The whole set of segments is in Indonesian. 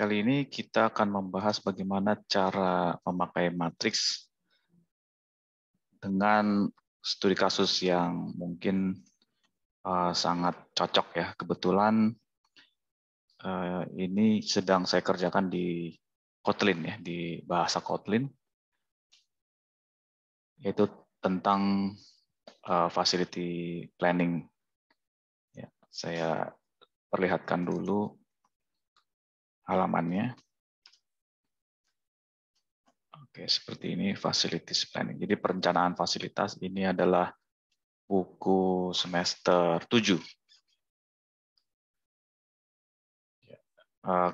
Kali ini kita akan membahas bagaimana cara memakai matriks dengan studi kasus yang mungkin sangat cocok ya. Kebetulan ini sedang saya kerjakan di Kotlin ya, di bahasa Kotlin, yaitu tentang facility planning. Ya, saya perlihatkan dulu halamannya. Oke, seperti ini facilities planning. Jadi perencanaan fasilitas ini adalah buku semester 7.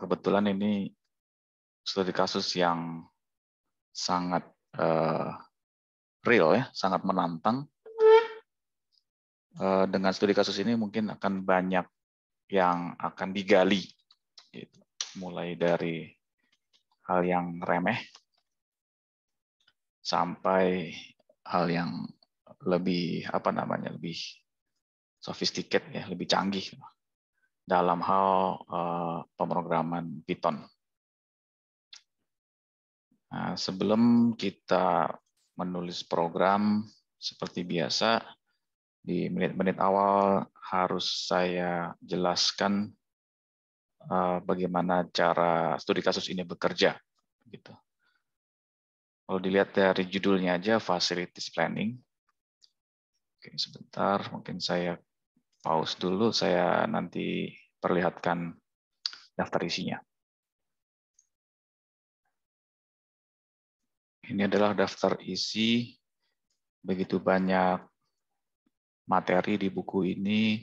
Kebetulan ini studi kasus yang sangat real ya, sangat menantang. Dengan studi kasus ini mungkin akan banyak yang akan digali, gitu. Mulai dari hal yang remeh sampai hal yang lebih lebih sophisticated ya, lebih canggih dalam hal pemrograman Python. Nah, sebelum kita menulis program seperti biasa, di menit-menit awal harus saya jelaskan bagaimana cara studi kasus ini bekerja. Gitu. Kalau dilihat dari judulnya aja, Facilities Planning. Oke, sebentar, mungkin saya pause dulu, saya nanti perlihatkan daftar isinya. Ini adalah daftar isi, begitu banyak materi di buku ini,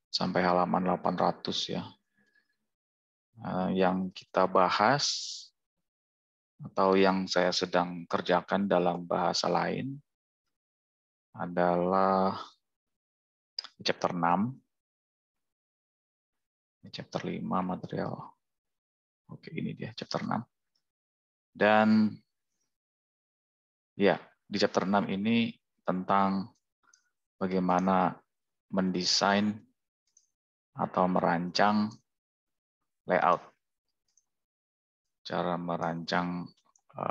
sampai halaman 800 ya. Yang kita bahas, atau yang saya sedang kerjakan dalam bahasa lain, adalah chapter 6, chapter 5 material. Oke, ini dia chapter 6. Dan ya, di chapter 6 ini tentang bagaimana mendesain atau merancang layout, cara merancang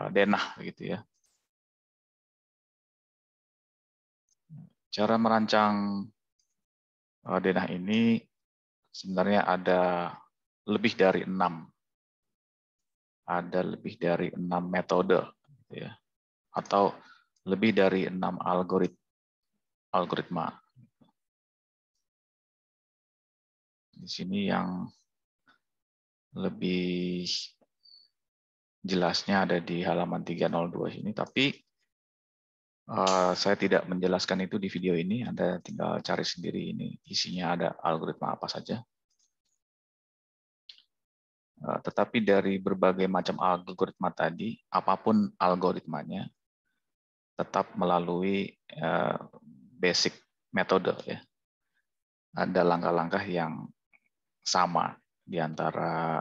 denah gitu ya. Cara merancang denah ini sebenarnya ada lebih dari 6. Ada lebih dari 6 metode gitu ya. Atau lebih dari 6 algoritma. Di sini yang lebih jelasnya ada di halaman 302 ini, tapi saya tidak menjelaskan itu di video ini. Anda tinggal cari sendiri ini isinya ada algoritma apa saja. Tetapi dari berbagai macam algoritma tadi, apapun algoritmanya, tetap melalui basic metode ya. Ada langkah-langkah yang sama di antara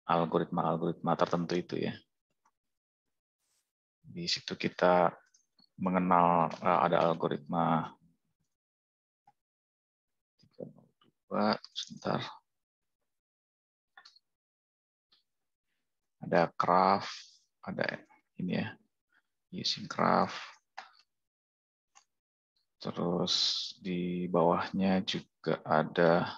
algoritma-algoritma tertentu itu ya. Di situ kita mengenal ada algoritma 302, sebentar. Ada graph, ada ini ya, using graph. Terus di bawahnya juga ada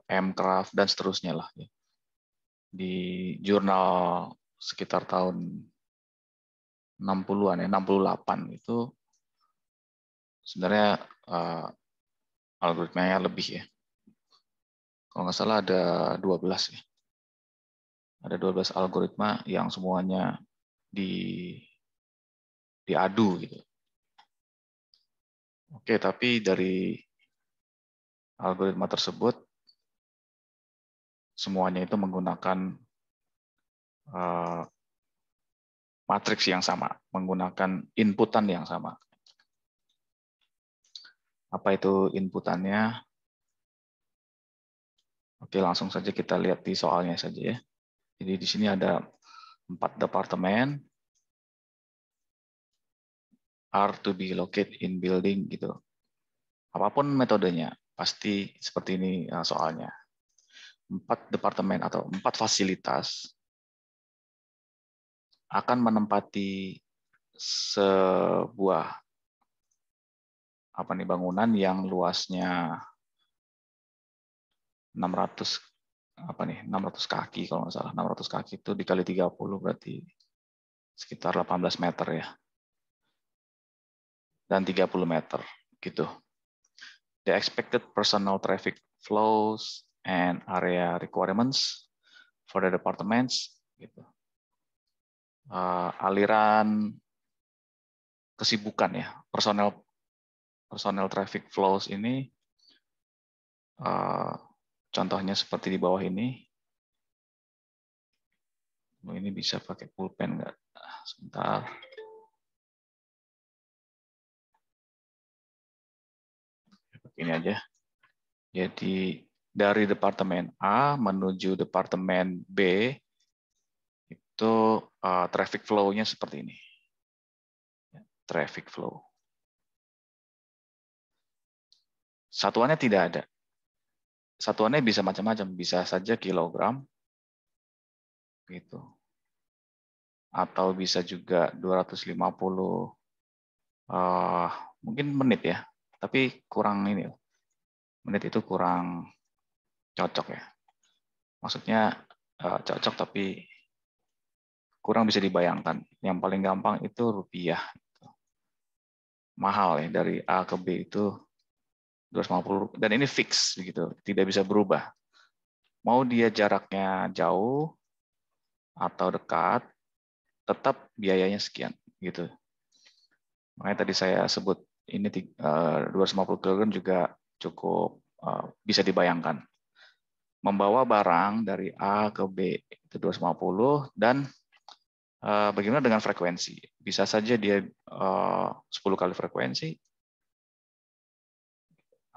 mgraph dan seterusnya lah. Di jurnal sekitar tahun 60-an ya, 68 itu sebenarnya algoritmanya lebih ya. Kalau nggak salah ada 12 ya. Ada 12 algoritma yang semuanya diadu gitu. Oke, tapi dari algoritma tersebut semuanya itu menggunakan matriks yang sama, menggunakan inputan yang sama. Apa itu inputannya? Oke, langsung saja kita lihat di soalnya saja ya. Jadi di sini ada 4 departemen, are to be located in building gitu. Apapun metodenya, Pasti seperti ini soalnya. 4 departemen atau 4 fasilitas akan menempati sebuah bangunan yang luasnya 600 kaki kalau nggak salah. 600 kaki itu dikali 30 berarti sekitar 18 meter ya. Dan 30 meter gitu. The expected personal traffic flows and area requirements for the departments gitu. Aliran kesibukan ya, personal traffic flows ini contohnya seperti di bawah ini. Ini bisa pakai pulpen nggak? Sebentar. Ini aja. Jadi dari departemen A menuju departemen B itu traffic flow-nya seperti ini. Traffic flow. Satuannya tidak ada. Satuannya bisa macam-macam, bisa saja kilogram, gitu. Atau bisa juga 250 mungkin menit ya. Tapi kurang ini. Menit itu kurang cocok ya. Maksudnya cocok tapi kurang bisa dibayangkan. Yang paling gampang itu rupiah. Mahal ya, dari A ke B itu 250, dan ini fix begitu, tidak bisa berubah. Mau dia jaraknya jauh atau dekat, tetap biayanya sekian gitu. Makanya tadi saya sebut ini 250 kg juga cukup bisa dibayangkan. Membawa barang dari A ke B itu 250, dan bagaimana dengan frekuensi? Bisa saja dia 10 kali frekuensi,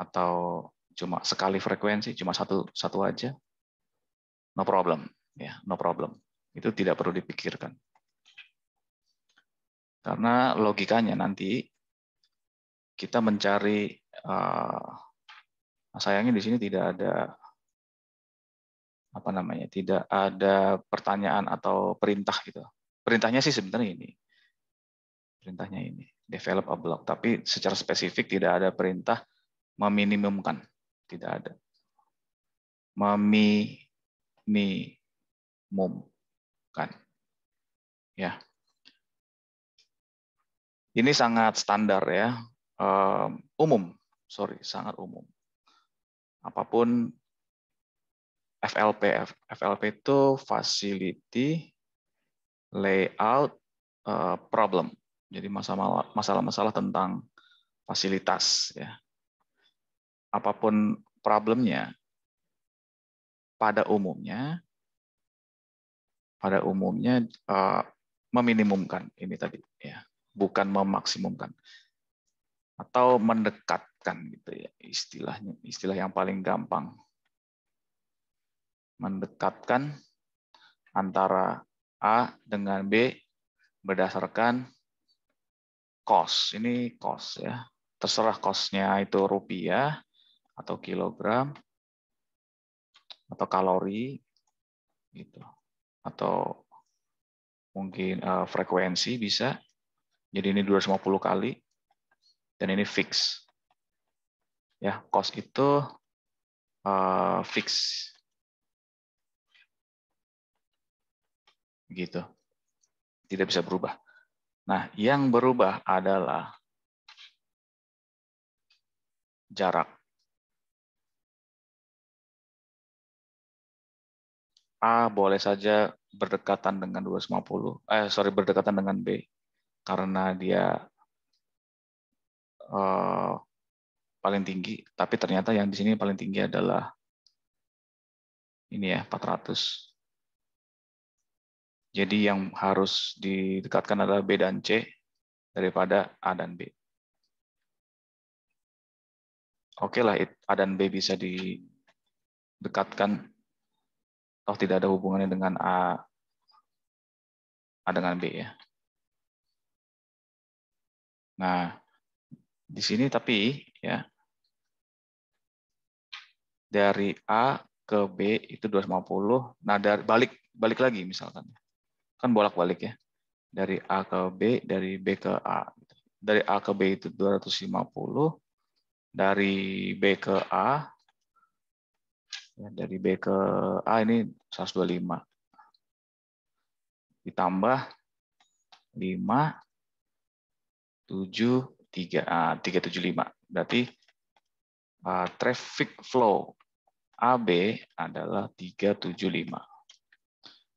atau cuma sekali frekuensi, cuma satu aja, no problem ya, no problem. Itu tidak perlu dipikirkan. Karena logikanya nanti kita mencari, sayangnya di sini tidak ada tidak ada pertanyaan atau perintah gitu. Perintahnya sih sebenarnya ini. Perintahnya ini, develop a block, tapi secara spesifik tidak ada perintah meminimumkan, tidak ada. Meminimumkan. Ya. Ini sangat standar ya. Sangat umum. Apapun FLP itu facility layout problem. Jadi masalah-masalah tentang fasilitas ya. Apapun problemnya, pada umumnya meminimumkan ini tadi ya, bukan memaksimumkan atau mendekatkan gitu ya, istilahnya, istilah yang paling gampang. Mendekatkan antara A dengan B berdasarkan cost. Ini cost ya. Terserah cost-nya itu rupiah atau kilogram atau kalori gitu. Atau mungkin frekuensi bisa. Jadi ini 250 kali dan ini fix. Ya, cost itu fix. Gitu. Tidak bisa berubah. Nah, yang berubah adalah jarak. A boleh saja berdekatan dengan 250, berdekatan dengan B karena dia paling tinggi, tapi ternyata yang di sini paling tinggi adalah ini ya, 400. Jadi yang harus didekatkan adalah B dan C daripada A dan B. Oke lah, A dan B bisa didekatkan, toh tidak ada hubungannya dengan A dengan B ya. Nah, di sini tapi ya dari A ke B itu 250. Nah, dari balik lagi misalkan. Kan bolak-balik ya. Dari A ke B, dari B ke A. Dari A ke B itu 250, dari B ke A, ya, dari B ke A ini 125. Ditambah 5, 7, 3, 375. Berarti traffic flow AB adalah 375.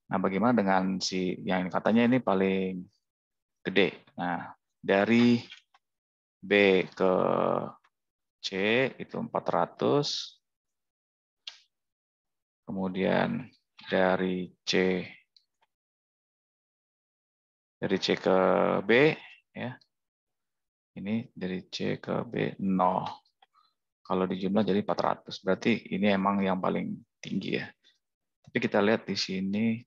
Nah, bagaimana dengan si yang katanya ini paling gede? Nah, dari B ke C itu 400. Kemudian dari C ke B ya. Ini dari C ke B 0. Kalau dijumlah jadi 400. Berarti ini emang yang paling tinggi ya. Tapi kita lihat di sini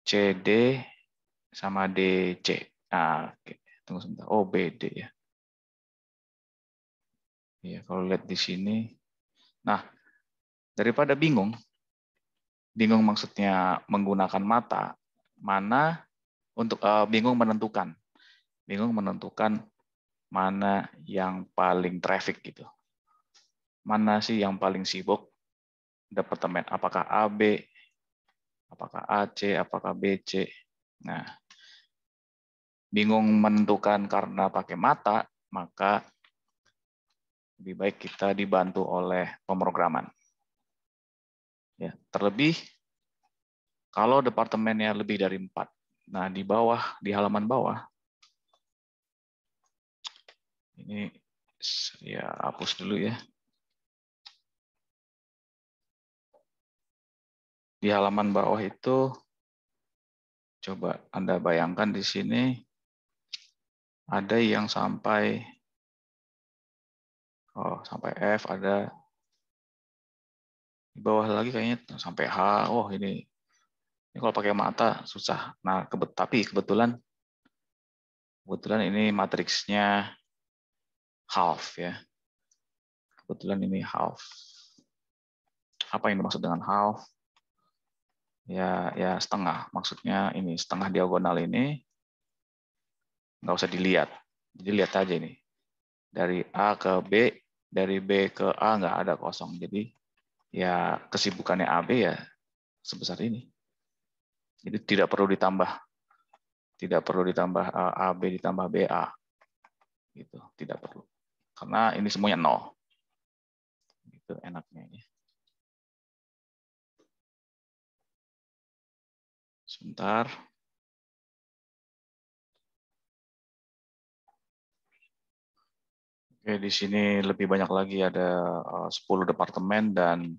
CD sama DC. Nah, oke. Tunggu sebentar. Oh, BD ya. Iya, kalau lihat di sini. Nah, daripada bingung maksudnya menggunakan mata, mana untuk bingung menentukan mana yang paling traffic gitu. Mana sih yang paling sibuk departemen? Apakah AB, apakah AC, apakah BC? Nah, bingung menentukan karena pakai mata, maka lebih baik kita dibantu oleh pemrograman. Ya, terlebih kalau departemennya lebih dari 4. Nah, di bawah, di halaman bawah, ini saya hapus dulu ya. Di halaman bawah itu, coba Anda bayangkan di sini, ada yang sampai F, ada di bawah lagi kayaknya sampai H. Oh, ini kalau pakai mata susah. Nah, tapi kebetulan ini matriksnya half ya. Kebetulan ini half. Apa yang dimaksud dengan half? Ya setengah. Maksudnya ini setengah diagonal ini nggak usah dilihat. Jadi lihat aja ini. Dari A ke B, dari B ke A nggak ada kosong. Jadi ya kesibukannya AB ya sebesar ini. Jadi tidak perlu ditambah AB ditambah BA. Gitu, tidak perlu. Karena ini semuanya 0. Itu enaknya ya. Sebentar. Oke, di sini lebih banyak lagi, ada 10 departemen dan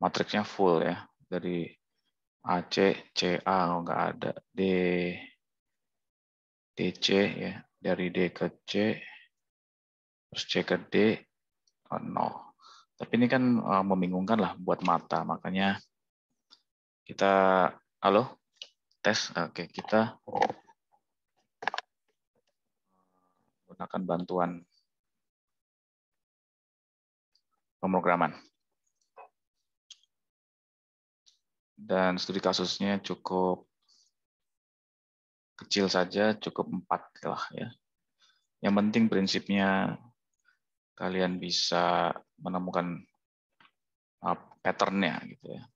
matriksnya full ya. Dari AC, CA nggak ada, DC ya, dari D ke C, terus C ke D, 0. Tapi ini kan membingungkan lah buat mata, makanya kita, halo, tes, oke, kita gunakan bantuan pemrograman. Dan studi kasusnya cukup kecil saja, cukup 4 lah ya. Yang penting prinsipnya kalian bisa menemukan pattern-nya gitu ya.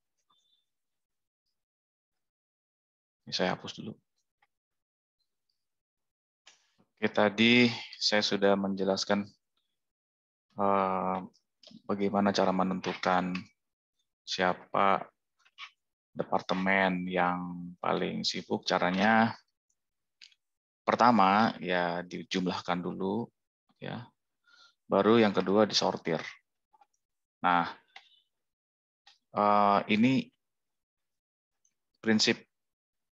Ini saya hapus dulu. Oke, tadi saya sudah menjelaskan bagaimana cara menentukan siapa departemen yang paling sibuk. Caranya pertama ya dijumlahkan dulu ya. Baru yang kedua disortir. Nah, ini prinsip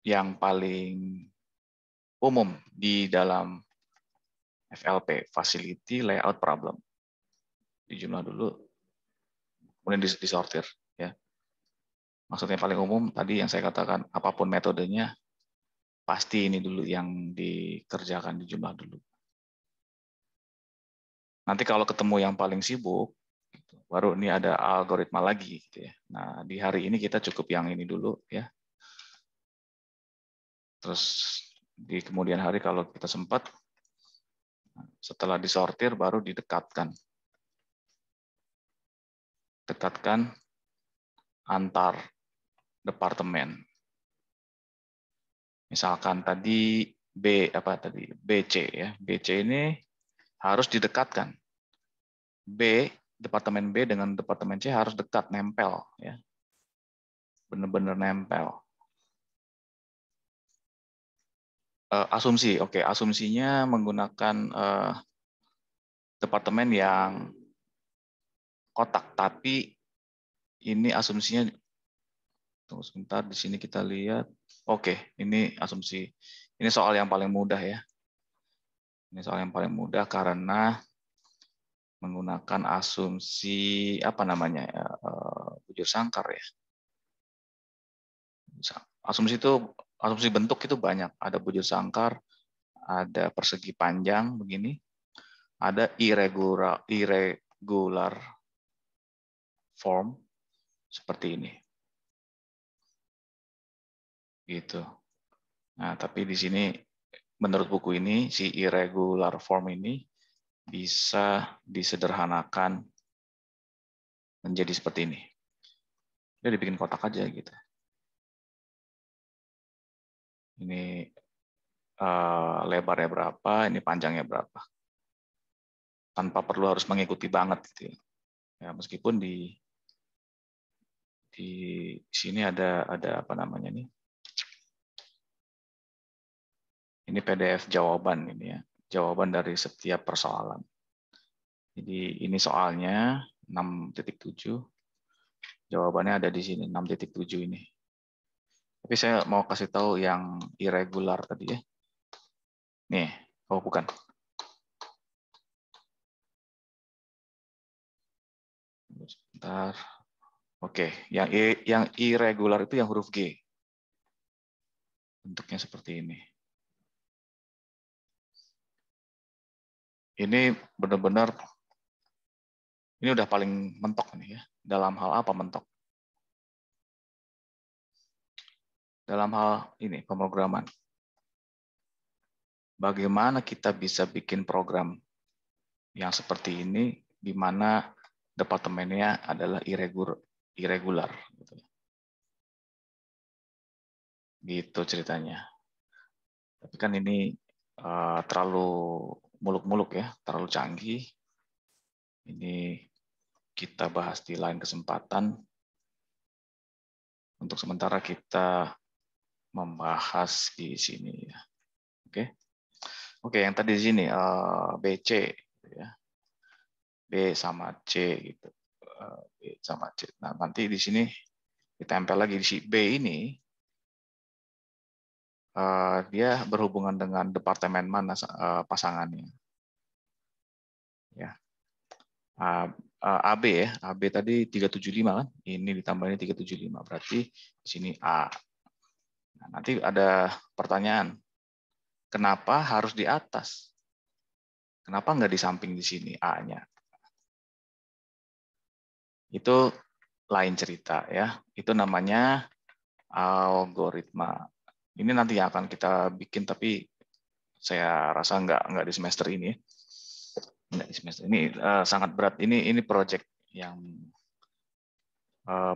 yang paling umum di dalam FLP, Facility Layout Problem. Dijumlah dulu, kemudian disortir. Ya. Maksudnya paling umum tadi yang saya katakan, apapun metodenya, pasti ini dulu yang dikerjakan, dijumlah dulu. Nanti kalau ketemu yang paling sibuk, Baru ini ada algoritma lagi gitu ya. Nah, di hari ini kita cukup yang ini dulu ya. Terus di kemudian hari kalau kita sempat, setelah disortir baru didekatkan. Dekatkan antar departemen. Misalkan tadi BC ya. BC ini harus didekatkan. Departemen B dengan departemen C harus dekat, nempel ya. Benar-benar nempel. Asumsi, oke, asumsinya menggunakan departemen yang kotak, tapi ini asumsinya, tunggu sebentar, di sini kita lihat, oke, ini asumsi, ini soal yang paling mudah ya. Ini soal yang paling mudah karena menggunakan asumsi apa namanya ya, bujur sangkar ya. Asumsi bentuk itu banyak, ada bujur sangkar, ada persegi panjang begini, ada irregular form seperti ini. Gitu. Nah, tapi di sini menurut buku ini si irregular form ini bisa disederhanakan menjadi seperti ini. Dia dibikin kotak aja gitu. Ini lebarnya berapa, ini panjangnya berapa. Tanpa perlu harus mengikuti banget gitu ya. Ya, meskipun di sini ada apa namanya nih? Ini PDF jawaban ini ya. Jawaban dari setiap persoalan. Jadi ini soalnya 6.7. Jawabannya ada di sini 6.7 ini. Tapi saya mau kasih tahu yang irregular tadi ya. Nih, oh bukan. Sebentar. Oke, yang irregular itu yang huruf G. Bentuknya seperti ini. Ini benar-benar ini udah paling mentok nih ya. Dalam hal apa mentok? Dalam hal ini pemrograman. Bagaimana kita bisa bikin program yang seperti ini di mana departemennya adalah irregular gitu ceritanya. Tapi kan ini terlalu muluk-muluk ya, terlalu canggih. Ini kita bahas di lain kesempatan. Untuk sementara kita membahas di sini ya. Oke. Oke, yang tadi di sini BC ya. B sama C gitu. B sama C. Nah, nanti di sini ditempel lagi di si B ini dia berhubungan dengan departemen mana pasangannya. Ya. AB ya, AB tadi 375 kan? Ini ditambahnya 375 berarti di sini A. Nah, nanti ada pertanyaan. Kenapa harus di atas? Kenapa nggak di samping di sini A-nya? Itu lain cerita ya. Itu namanya algoritma. Ini nanti yang akan kita bikin, tapi saya rasa nggak di semester ini. Nggak di semester ini sangat berat. Ini project yang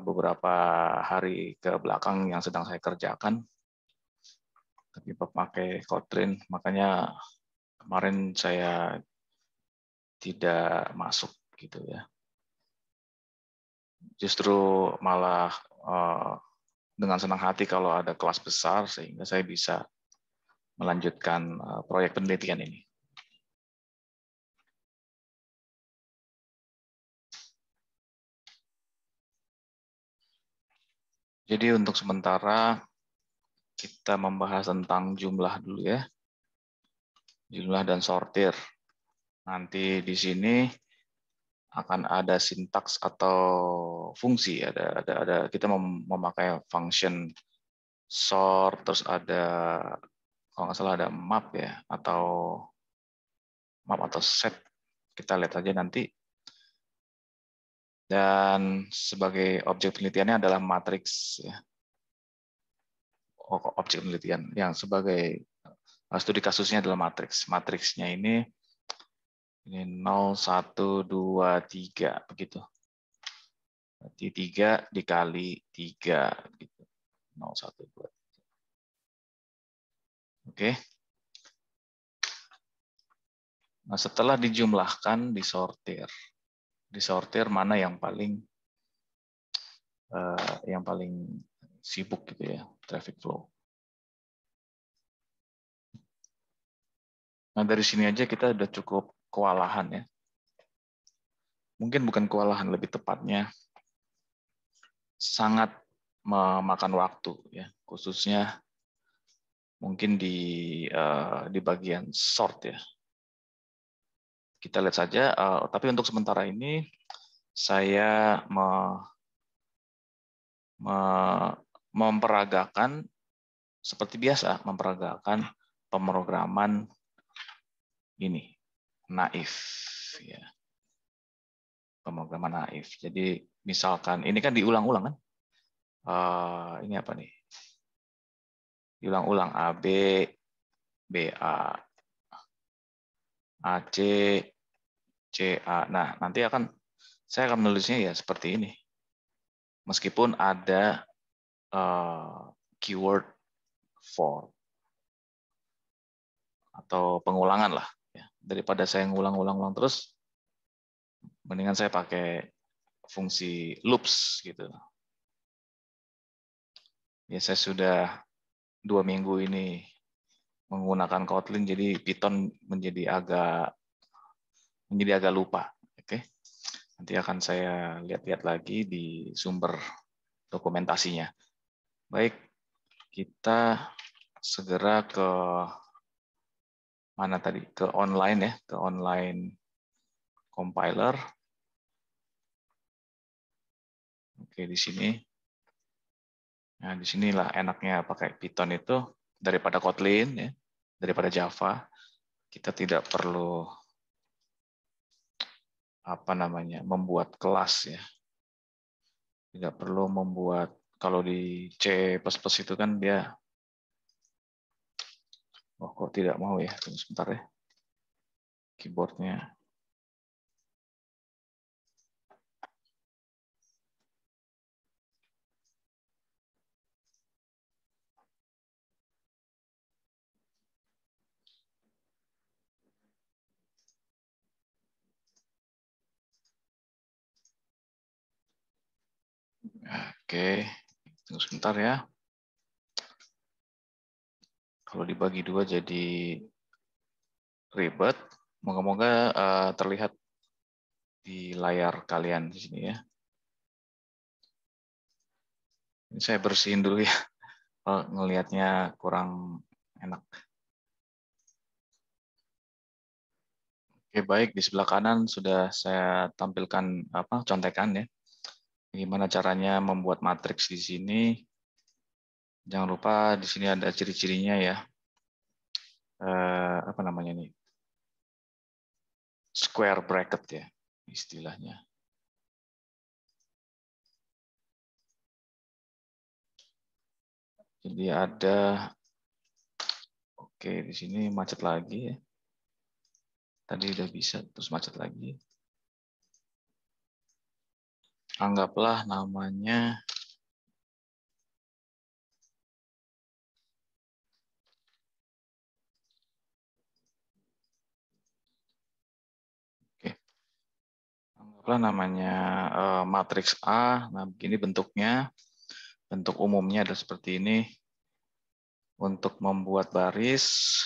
beberapa hari ke belakang yang sedang saya kerjakan. Tapi pakai Kotlin, makanya kemarin saya tidak masuk gitu ya. Justru malah dengan senang hati kalau ada kelas besar sehingga saya bisa melanjutkan proyek penelitian ini. Jadi untuk sementara kita membahas tentang jumlah dulu ya. Jumlah dan sortir. Nanti di sini akan ada sintaks atau fungsi, ada kita memakai function sort, terus ada kalau nggak salah ada map ya, atau map atau set, kita lihat aja nanti. Dan sebagai objek penelitiannya adalah matriks, ya. Objek penelitian yang sebagai studi kasusnya adalah matriks. Matriksnya ini 0, 1, 2, 3 begitu. Berarti 3 dikali 3 gitu. 0, 1, 2. Oke. Nah, setelah dijumlahkan, disortir. Disortir mana yang paling sibuk gitu ya, traffic flow. Nah, dari sini aja kita udah cukup kewalahan ya. Mungkin bukan kewalahan, lebih tepatnya sangat memakan waktu ya, khususnya mungkin di bagian sort ya. Kita lihat saja, tapi untuk sementara ini saya memperagakan seperti biasa, memperagakan pemrograman ini naif ya. Pemrograman naif. Jadi misalkan ini kan diulang-ulang kan? Ini apa nih? Diulang-ulang AB, BA, AC, CA. Nah, nanti saya akan menulisnya ya seperti ini. Meskipun ada keyword for atau pengulangan lah ya. Daripada saya ngulang-ulang terus, mendingan saya pakai fungsi loops gitu. Ya, saya sudah 2 minggu ini menggunakan Kotlin, jadi Python menjadi agak lupa. Oke, nanti akan saya lihat-lihat lagi di sumber dokumentasinya. Baik, kita segera ke mana tadi? Ke online ya, ke online compiler. Oke, di sini. Nah, di sinilah enaknya pakai Python itu daripada Kotlin ya, daripada Java. Kita tidak perlu membuat kelas ya. Tidak perlu membuat, kalau di C++ itu kan dia kok tidak mau ya, tunggu sebentar ya. Keyboardnya. Oke, tunggu sebentar ya. Kalau dibagi 2 jadi ribet. Moga-moga terlihat di layar kalian di sini ya. Ini saya bersihin dulu ya. Ngelihatnya kurang enak. Oke, baik, di sebelah kanan sudah saya tampilkan contekan ya. Gimana caranya membuat matriks di sini. Jangan lupa di sini ada ciri-cirinya ya. Apa namanya nih? Square bracket ya istilahnya. Jadi ada, oke, di sini macet lagi ya. Tadi udah bisa, terus macet lagi. Anggaplah namanya matriks A. Nah, begini bentuknya. Bentuk umumnya adalah seperti ini. Untuk membuat baris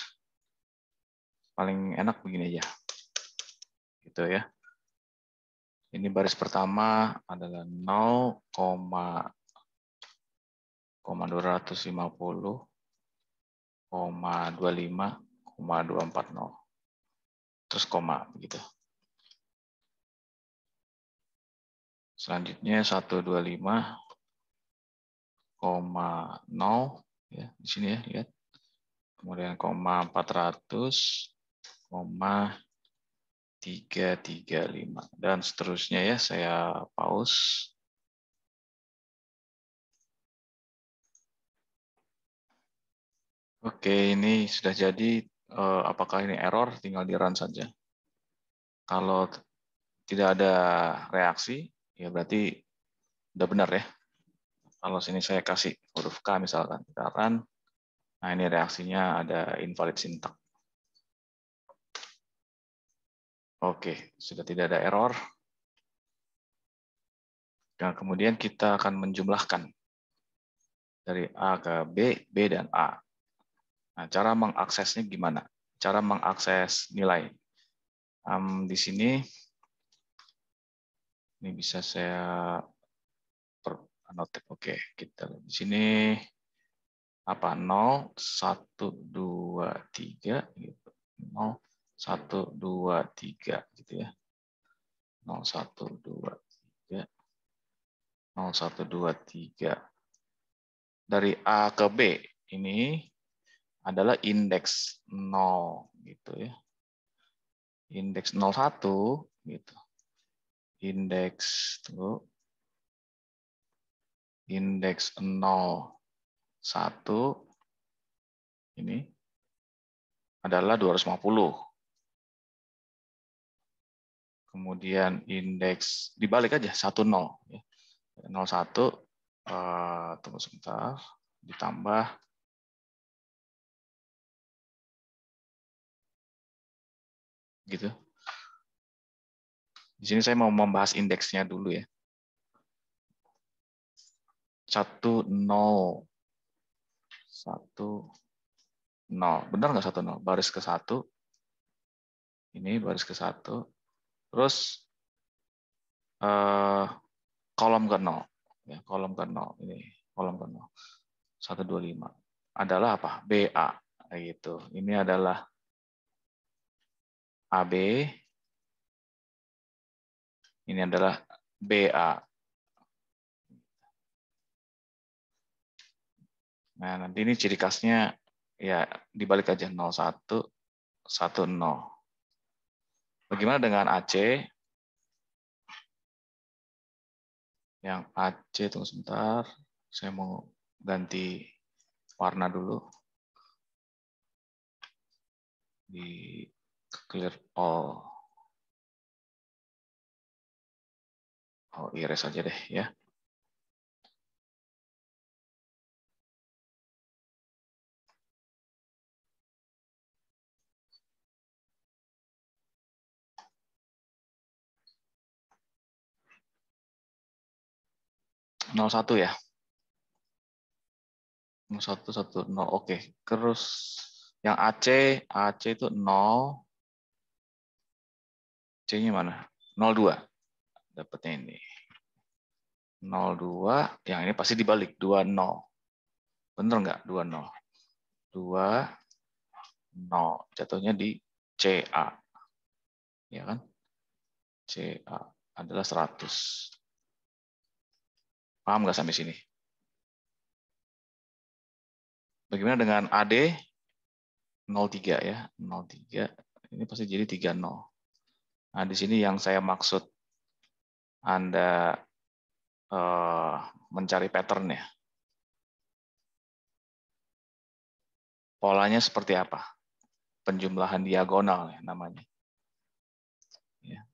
paling enak begini aja. Gitu ya. Ini baris pertama adalah 0,250,240. Terus koma begitu. Selanjutnya 125,0 ya di sini ya, lihat. Kemudian 400, 335 dan seterusnya ya, saya pause. Oke, ini sudah jadi. Apakah ini error? Tinggal di run saja. Kalau tidak ada reaksi, ya berarti udah benar ya. Kalau sini saya kasih huruf K misalkan, kita run. Nah ini reaksinya ada invalid syntax. Oke, sudah tidak ada error. Dan kemudian kita akan menjumlahkan dari A ke B dan A. Nah, cara mengaksesnya gimana? Cara mengakses nilai. Di sini, ini bisa saya annotate. Oke, kita lihat di sini apa 0, 1, 2, 3 gitu. 0, 1, 2, 3 gitu ya. 0, 1, 2, 3. 0, 1, 2, 3. Dari A ke B ini adalah indeks 0 gitu ya. Indeks 01 gitu. Indeks indeks 01 ini adalah 250. Kemudian indeks dibalik aja 10 ya. 01 tunggu sebentar, ditambah gitu. Di sini saya mau membahas indeksnya dulu ya. 1 0 1 0. Benar nggak 1 0? Baris ke 1. Ini baris ke 1. Terus kolom ke 0. Ya, kolom ke 0. Ini kolom ke 0. 125 adalah apa? BA gitu. Ini adalah AB. Ini adalah BA. Nah, nanti ini ciri khasnya ya dibalik aja 01 10. Bagaimana dengan AC? Yang AC tunggu sebentar. Saya mau ganti warna dulu. Di clear all. Oh, erase aja deh ya. Nol satu ya. 0110. Oke. Terus yang AC itu 0. C-nya mana? 02. Dapatnya ini. 02, yang ini pasti dibalik 20. Bener nggak? 20. 20. Jatuhnya di CA. Ya kan? CA adalah 100. Paham nggak sampai sini? Bagaimana dengan AD? 03 ya. 03. Ini pasti jadi 30. Nah, di sini yang saya maksud Anda mencari pattern ya. Polanya seperti apa? Penjumlahan diagonal ya namanya. Ya.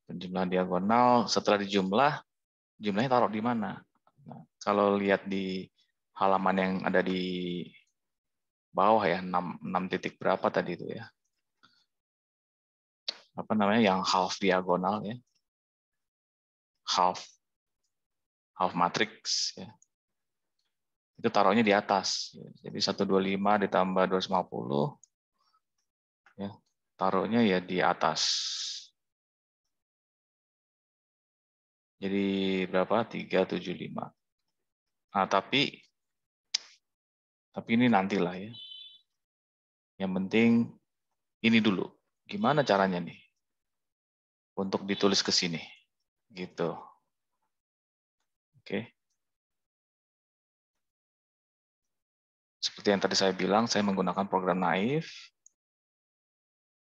Penjumlahan diagonal setelah dijumlah, jumlahnya taruh di mana? Nah, kalau lihat di halaman yang ada di bawah ya, 6 titik berapa tadi itu ya? Apa namanya yang half diagonal ya? Half matrix ya. Itu taruhnya di atas. Jadi 125 ditambah 250 ya. Taruhnya ya di atas. Jadi berapa? 375. Nah, tapi ini nantilah ya. Yang penting ini dulu. Gimana caranya nih untuk ditulis ke sini? Gitu. Oke. Seperti yang tadi saya bilang, saya menggunakan program Naif.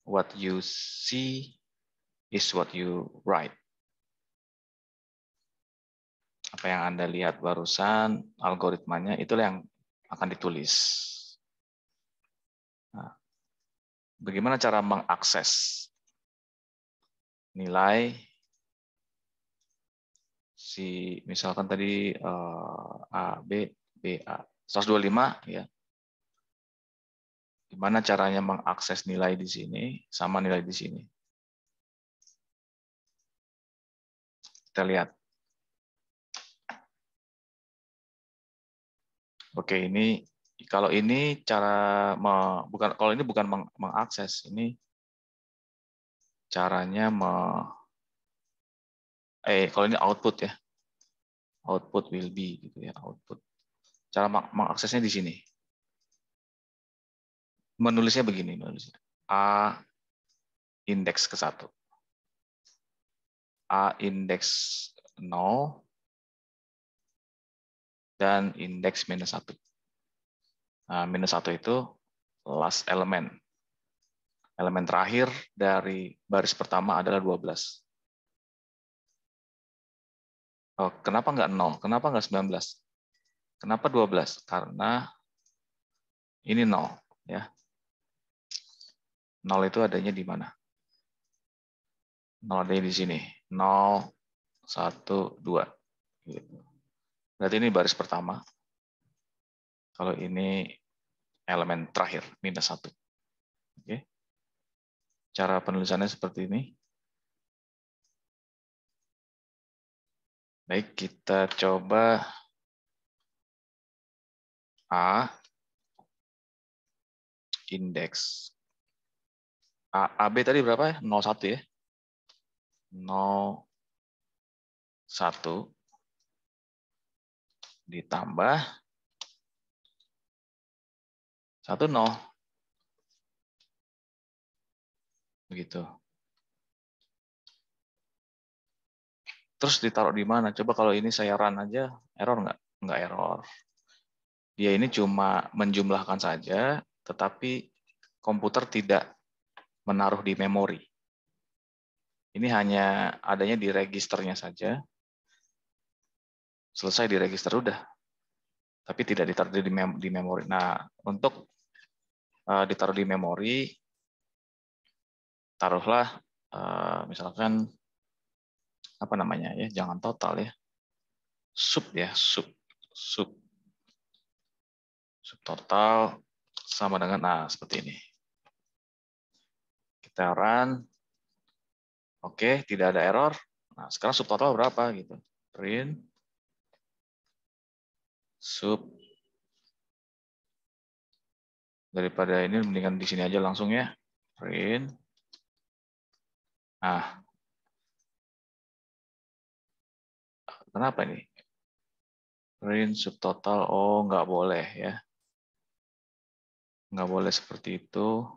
What you see is what you write. Apa yang Anda lihat barusan, algoritmanya, itulah yang akan ditulis. Nah, bagaimana cara mengakses nilai si misalkan tadi A, B, A 125 ya. Gimana caranya mengakses nilai di sini sama nilai di sini? Kita lihat. Oke, ini kalau ini cara kalau ini bukan mengakses, ini caranya kalau ini output ya. Output will be gitu ya, output. Cara mengaksesnya di sini. Menulisnya begini, menulisnya. A indeks ke 1. A indeks 0 dan indeks minus 1. Nah, minus 1 itu last element. Elemen terakhir dari baris pertama adalah 12. Oh, kenapa nggak 0? Kenapa nggak 19? Kenapa 12? Karena ini 0. Ya. 0 itu adanya di mana? 0 adanya di sini. 0, 1, 2. Berarti ini baris pertama. Kalau ini elemen terakhir, minus 1. Oke. Cara penulisannya seperti ini. Baik, kita coba A indeks. AB tadi berapa ya? 01 ya? 01 ditambah 10. Begitu. Terus ditaruh di mana? Coba kalau ini saya run aja, error nggak? Nggak error. Dia ini cuma menjumlahkan saja, tetapi komputer tidak menaruh di memori. Ini hanya adanya di registernya saja. Selesai di register udah. Tapi tidak ditaruh di memori. Nah, untuk ditaruh di memori, taruhlah misalkan apa namanya ya, jangan total ya, sub ya, sub total sama dengan seperti ini. Kita run, oke, tidak ada error. Nah, sekarang sub total berapa gitu? Print sub, daripada ini mendingan di sini aja langsung ya, print. Nah, kenapa nih? Print subtotal, oh nggak boleh ya. Nggak boleh seperti itu.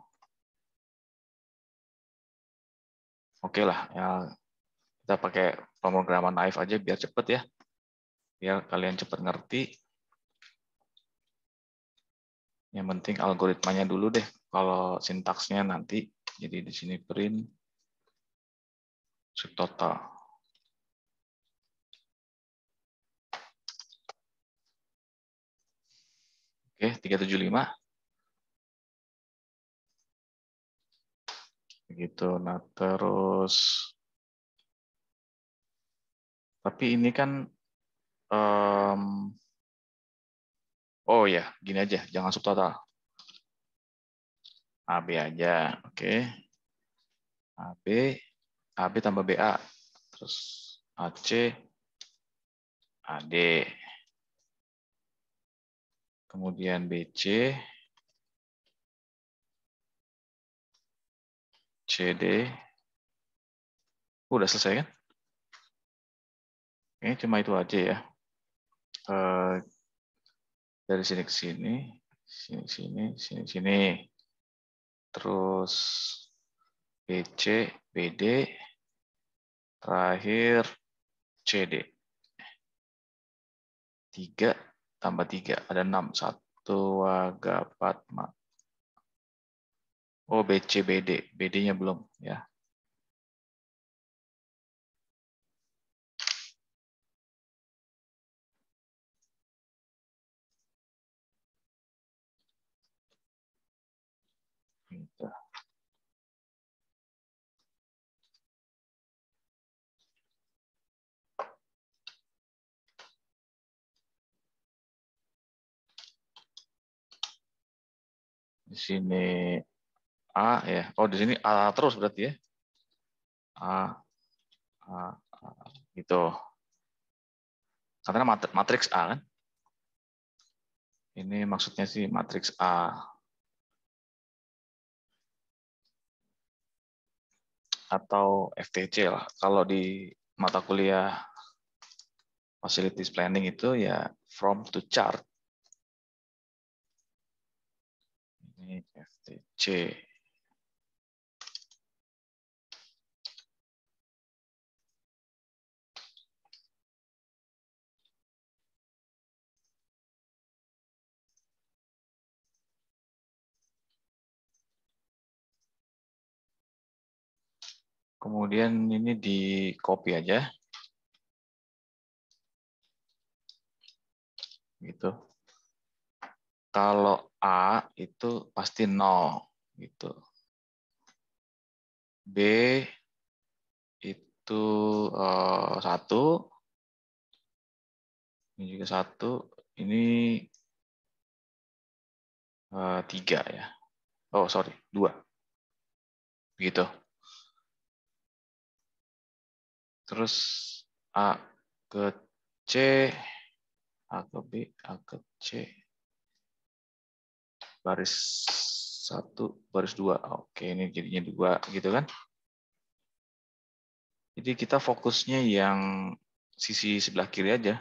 Oke lah, ya kita pakai pemrograman Naif aja biar cepet ya. Biar kalian cepet ngerti. Yang penting algoritmanya dulu deh. Kalau sintaksnya nanti, jadi di sini print subtotal. Oke, 375. Begitu. Nah, terus tapi ini kan oh ya, gini aja, jangan subtotal. AB aja, oke. AB tambah BA. Terus AC, AD. Kemudian BC, CD. Udah selesai kan? Ini cuma itu aja ya. Dari sini ke sini, sini. Terus BC, BD, terakhir CD. 3 tambah 3, ada 6. Wagapatma. Oh, BC, BD. BD-nya belum ya. Gitu. Di sini A ya. Oh, di sini A terus berarti ya. A, A, gitu. Karena matriks A kan. Ini maksudnya sih matriks A. Atau FTC lah. Kalau di mata kuliah facilities planning itu ya from to chart. Ini FTC. Kemudian ini di copy aja. Gitu. Kalau A itu pasti 0 gitu. B itu 1. Ini juga 1. Ini 3 ya. Oh, sorry, 2. Begitu. Terus A ke C, A ke B, A ke C. Baris 1, baris 2. Oke, ini jadinya 2 gitu kan. Jadi kita fokusnya yang sisi sebelah kiri aja.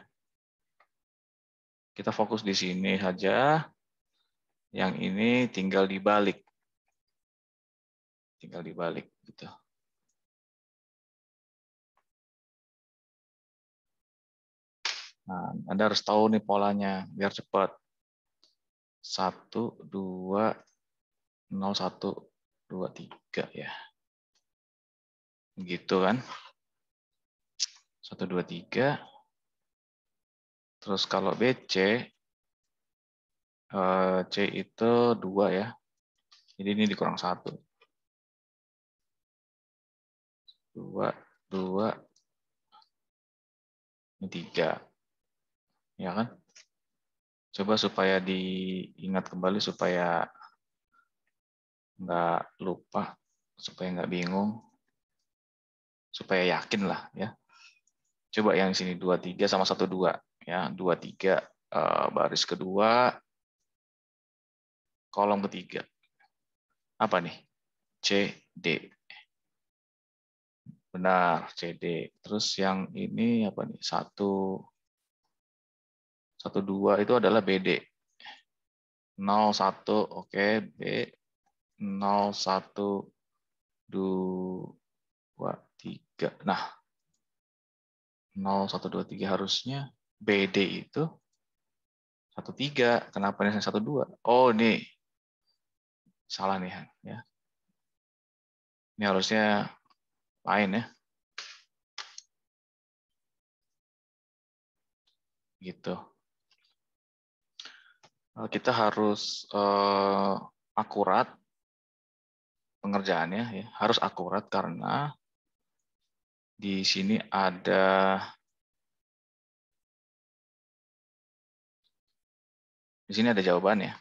Kita fokus di sini saja. Yang ini tinggal dibalik. Tinggal dibalik gitu. Nah, Anda harus tahu nih polanya biar cepat. 1, 2, 0, 1, 2, 3 ya. Gitu kan. 1, 2, 3. Terus kalau BC, C itu 2 ya. Jadi ini dikurang 1. 2, 2, ini 3. Ya kan? Coba supaya diingat kembali supaya nggak lupa, supaya nggak bingung, supaya yakin lah ya. Coba yang sini 2, 3 sama 1, 2 ya. 2, 3 baris kedua, kolom ketiga. Apa nih? C, D. Benar, CD. Terus yang ini apa nih? 1, 1, 2 itu adalah BD. 0, 1, oke. B, 0, 1, 2, 3. Nah, 0, 1, 2, 3 harusnya BD itu 1, 3. Kenapa ini 1, 2? Oh, ini salah nih ya. Ini harusnya lain ya. Gitu. Kita harus akurat pengerjaannya ya. Harus akurat karena di sini ada jawabannya.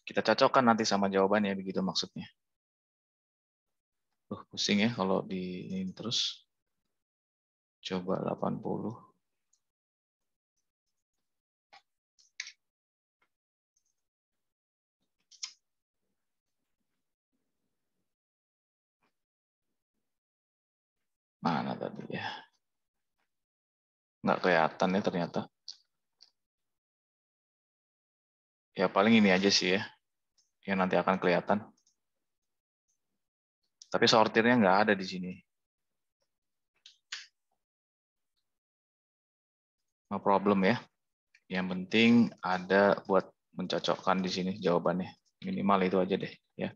Kita cocokkan nanti sama jawabannya, begitu maksudnya. Pusing ya kalau di ini terus. Coba 80. Mana tadi ya? Nggak kelihatan ya ternyata. Ya paling ini aja sih ya. Yang nanti akan kelihatan. Tapi sortirnya nggak ada di sini. No problem ya. Yang penting ada buat mencocokkan di sini jawabannya. Minimal itu aja deh ya.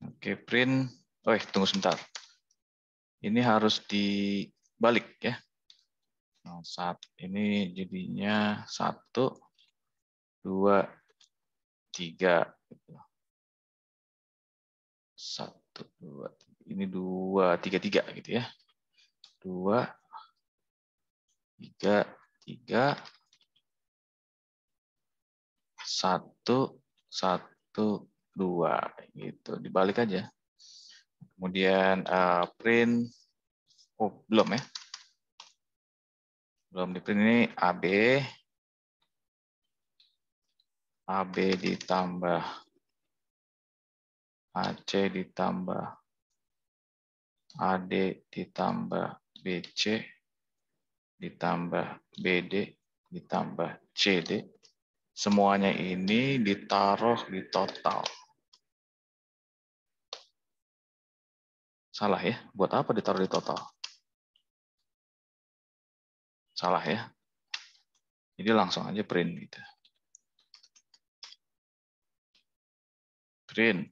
Oke, print. Oh, tunggu sebentar. Ini harus dibalik ya. Nah, ini jadinya 1, 2, 3. 1, 2, ini 2, 3, 3 gitu ya. 2, 3, 3, 1, 1, 2 gitu. Dibalik aja. Kemudian print. Oh, belum ya. Belum di print ini AB ditambah AC ditambah AD ditambah BC ditambah BD ditambah CD. Semuanya ini ditaruh di total. Salah ya? Buat apa ditaruh di total? Salah ya? Jadi langsung aja print gitu. Print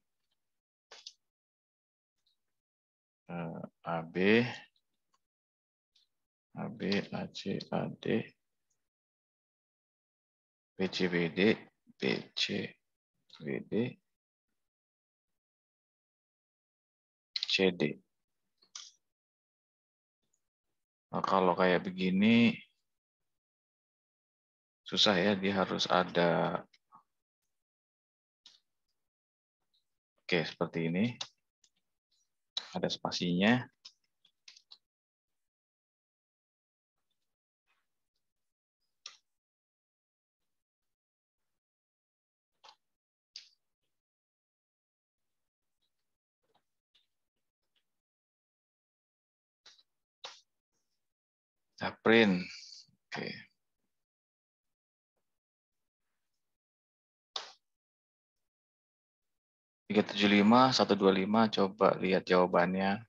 AB AC AD BC BD BC BD CD. Nah, kalau kayak begini susah ya, dia harus ada. Oke, seperti ini. Ada spasinya. Kita print. Oke. Tiga 375 125, coba lihat jawabannya.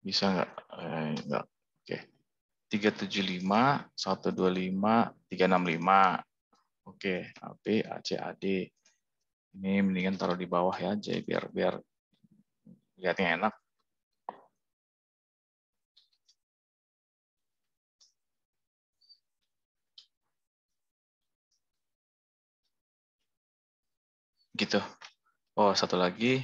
Bisa nggak? Nggak. Oke. 375 125 365. Oke, AB AC AD. Ini mendingan taruh di bawah ya, jadi biar lihatnya enak. Gitu. Oh, satu lagi.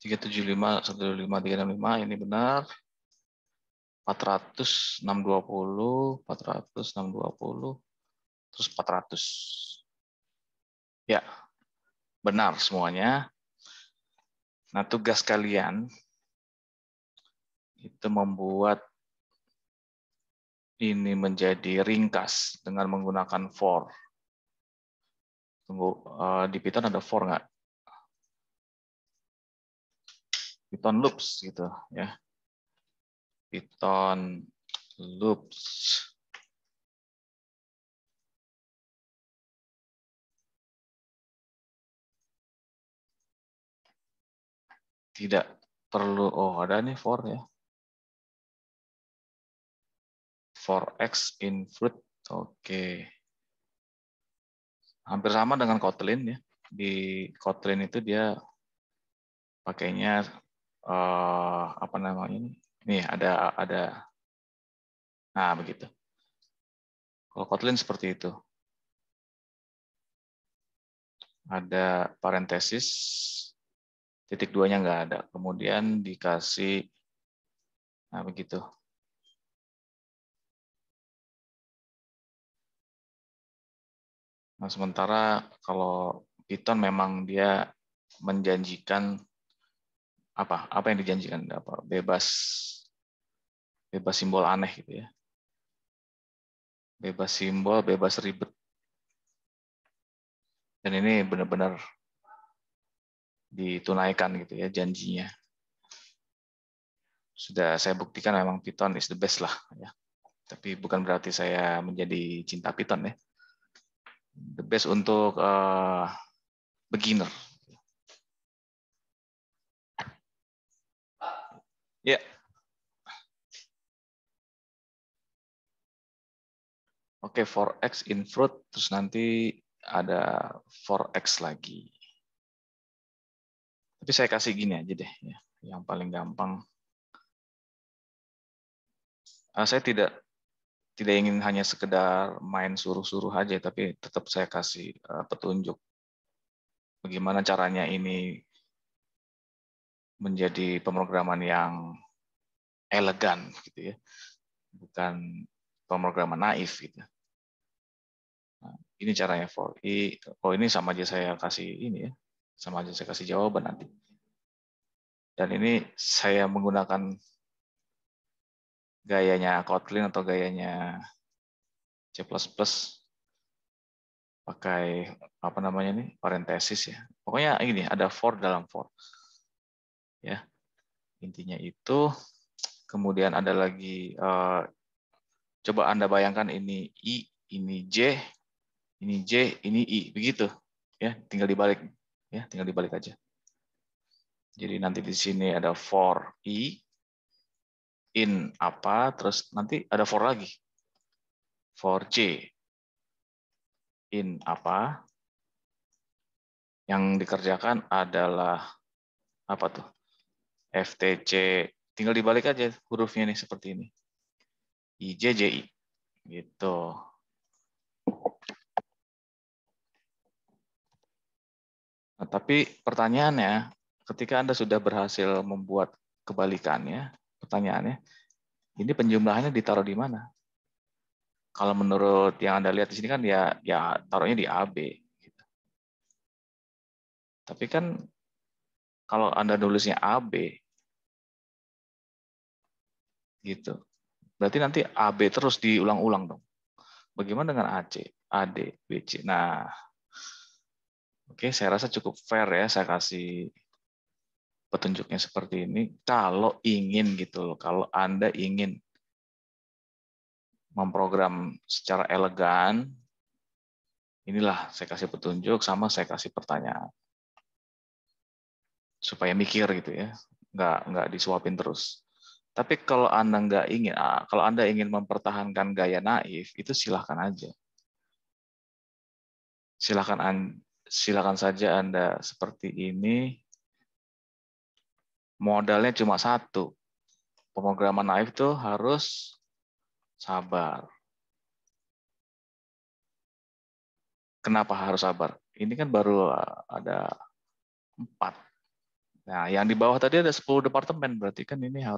Tiga 375 125 365 ini benar. 400 620 400 620 terus 400. Ya, benar semuanya. Nah, tugas kalian itu membuat ini menjadi ringkas dengan menggunakan for. Tunggu, di Python ada for nggak? Python loops gitu ya. Python loops. Tidak perlu, oh ada nih for ya. For x in fruit. Oke. Hampir sama dengan Kotlin ya. Di Kotlin itu dia pakainya apa namanya ini? Nih ada nah begitu. Kalau Kotlin seperti itu. Ada parentesis, titik duanya nggak ada. Kemudian dikasih, nah begitu. Nah, sementara kalau Python memang dia menjanjikan apa yang dijanjikan, apa bebas simbol aneh gitu ya. Bebas simbol, bebas ribet. Dan ini benar-benar ditunaikan gitu ya janjinya. Sudah saya buktikan memang Python is the best lah ya. Tapi bukan berarti saya menjadi cinta Python ya. The best untuk beginner. Ya. Oke, for X in fruit, terus nanti ada for X lagi. Tapi saya kasih gini aja deh, ya, yang paling gampang. Saya tidak ingin hanya sekedar main suruh-suruh aja, tapi tetap saya kasih petunjuk bagaimana caranya ini menjadi pemrograman yang elegan, gitu ya, bukan pemrograman naif, gitu. Nah, ini caranya for i. Oh, ini sama aja saya kasih ini ya, sama aja saya kasih jawaban nanti. Dan ini saya menggunakan gayanya Kotlin atau gayanya C++, pakai apa namanya nih, parentesis ya. Pokoknya ini ada for dalam for. Ya. Intinya itu. Kemudian ada lagi coba Anda bayangkan ini I, ini J, ini J, ini I, begitu. Ya, tinggal dibalik ya, tinggal dibalik aja. Jadi nanti di sini ada for I in apa, terus nanti ada for lagi. For J in apa? Yang dikerjakan adalah apa tuh? FTC, tinggal dibalik aja hurufnya nih seperti ini. IJJI gitu. Nah, tapi pertanyaannya, ketika Anda sudah berhasil membuat kebalikannya, pertanyaannya, ini penjumlahannya ditaruh di mana? Kalau menurut yang Anda lihat di sini kan ya taruhnya di AB. Gitu. Tapi kan kalau Anda nulisnya AB, gitu, berarti nanti AB terus diulang-ulang dong. Bagaimana dengan AC, AD, BC? Nah, oke, saya rasa cukup fair ya saya kasih petunjuknya seperti ini. Kalau ingin gitu loh, kalau Anda ingin memprogram secara elegan, inilah saya kasih petunjuk sama saya kasih pertanyaan. Supaya mikir gitu ya, nggak disuapin terus. Tapi kalau Anda nggak ingin, kalau Anda ingin mempertahankan gaya naif, itu silahkan aja. Silakan saja Anda seperti ini. Modalnya cuma satu. Pemrograman naif itu harus sabar. Kenapa harus sabar? Ini kan baru ada 4. Nah, yang di bawah tadi ada 10 departemen, berarti kan ini Anda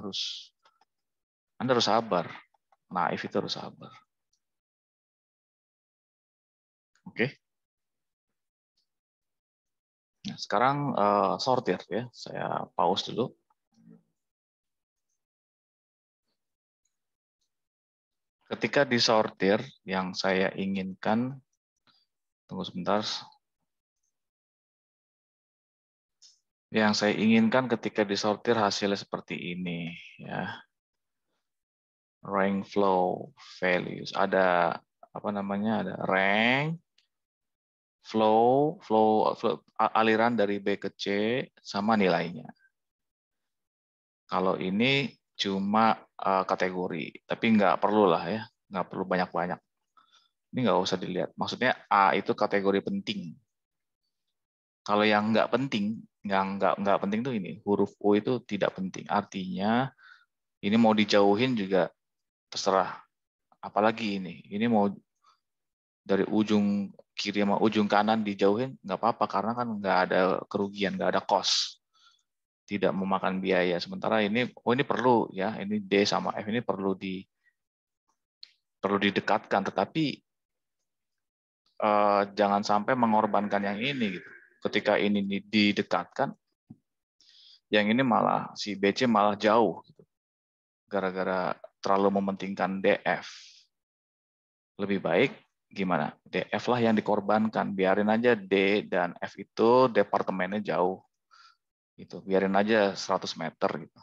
harus sabar. Naif itu harus sabar. Oke. Nah, sekarang sortir ya. Saya pause dulu. Ketika disortir, yang saya inginkan, tunggu sebentar. Yang saya inginkan ketika disortir hasilnya seperti ini, ya. Rank flow values. Ada apa namanya? Ada rank, flow, aliran dari B ke C sama nilainya. Kalau ini cuma kategori, tapi nggak perlu lah ya, nggak perlu banyak-banyak. Ini nggak usah dilihat. Maksudnya A itu kategori penting. Kalau yang nggak penting, nggak penting tuh ini huruf O itu tidak penting. Artinya ini mau dijauhin juga terserah. Apalagi ini mau dari ujung kiri sama ujung kanan dijauhin nggak apa-apa karena kan nggak ada kerugian, nggak ada cost, tidak memakan biaya. Sementara ini ini perlu ya, ini D sama F ini perlu didekatkan, tetapi jangan sampai mengorbankan yang ini gitu. Ketika ini didekatkan, yang ini malah si BC malah jauh gitu. Gara-gara terlalu mementingkan DF. Lebih baik gimana? DF lah yang dikorbankan. Biarin aja D dan F itu departemennya jauh. Gitu. Biarin aja 100 meter gitu.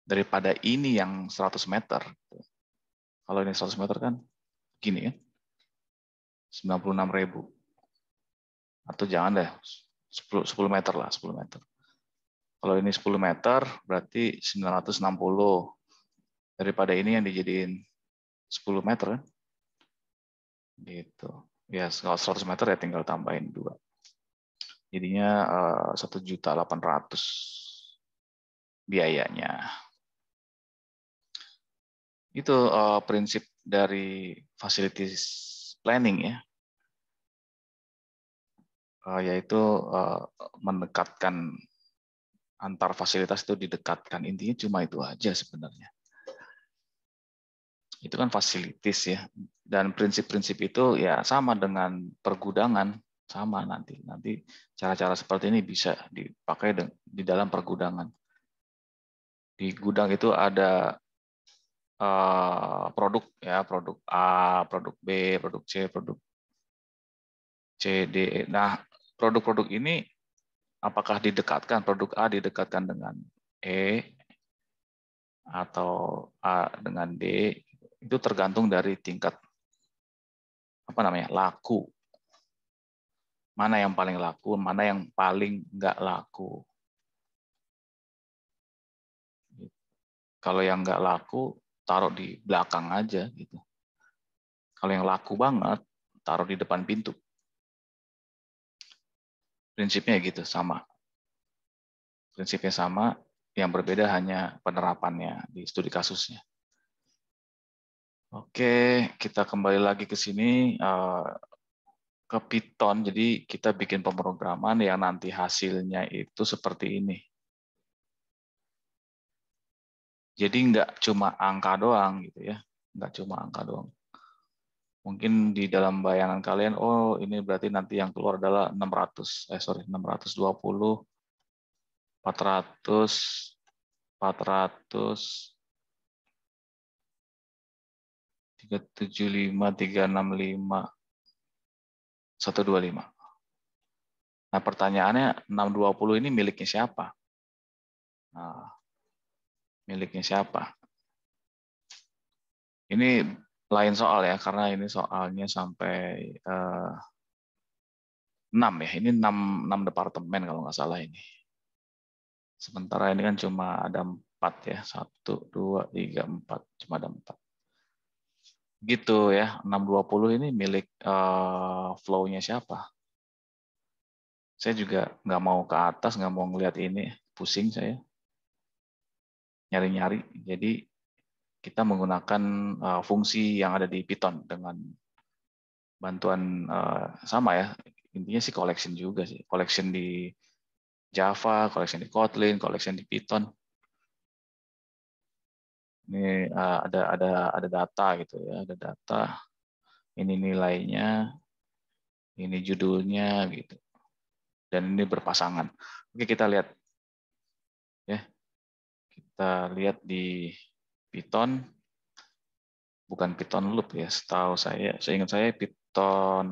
Daripada ini yang 100 meter. Kalau ini 100 meter kan gini kan. 96.000. Atau jangan deh 10 meter lah, 10 meter. Kalau ini 10 meter berarti 960. Daripada ini yang dijadiin 10 meter kan. Gitu. Ya, kalau 100 meter ya tinggal tambahin 2. Jadinya 1.800.000 biayanya. Itu prinsip dari facilities planning ya. Yaitu mendekatkan antar fasilitas itu didekatkan. Intinya cuma itu aja sebenarnya. Itu kan facilities ya. Dan prinsip-prinsip itu ya sama dengan pergudangan. Sama nanti cara-cara seperti ini bisa dipakai di dalam pergudangan. Di gudang itu ada produk ya, produk A, produk B, produk C, produk C, D, E. Nah, produk-produk ini apakah didekatkan, produk A didekatkan dengan E atau A dengan D, itu tergantung dari tingkat laku. Mana yang paling laku, mana yang paling nggak laku. Kalau yang nggak laku, taruh di belakang aja gitu. Kalau yang laku banget, taruh di depan pintu. Prinsipnya gitu, sama. Prinsipnya sama, yang berbeda hanya penerapannya di studi kasusnya. Oke, kita kembali lagi ke sini, ke Python. Jadi kita bikin pemrograman yang nanti hasilnya itu seperti ini. Jadi nggak cuma angka doang gitu ya, nggak cuma angka doang. Mungkin di dalam bayangan kalian, oh ini berarti nanti yang keluar adalah 620, 400, 400, 375, 365, 125. Nah pertanyaannya 620 ini miliknya siapa? Nah, miliknya siapa? Ini lain soal ya, karena ini soalnya sampai 6 ya. Ini 6 departemen kalau nggak salah ini. Sementara ini kan cuma ada 4 ya. 1, 2, 3, 4. Cuma ada 4. Gitu ya. 620 ini milik flow-nya siapa? Saya juga nggak mau ke atas, nggak mau ngelihat ini. Pusing saya. Nyari-nyari. Jadi kita menggunakan fungsi yang ada di Python dengan bantuan sama ya. Intinya sih collection juga sih. Collection di Java, collection di Kotlin, collection di Python. Ini ada data gitu ya, ada data. Ini nilainya, ini judulnya gitu. Dan ini berpasangan. Oke, kita lihat ya. Kita lihat di Python, bukan Python loop ya. Setahu saya ingat saya Python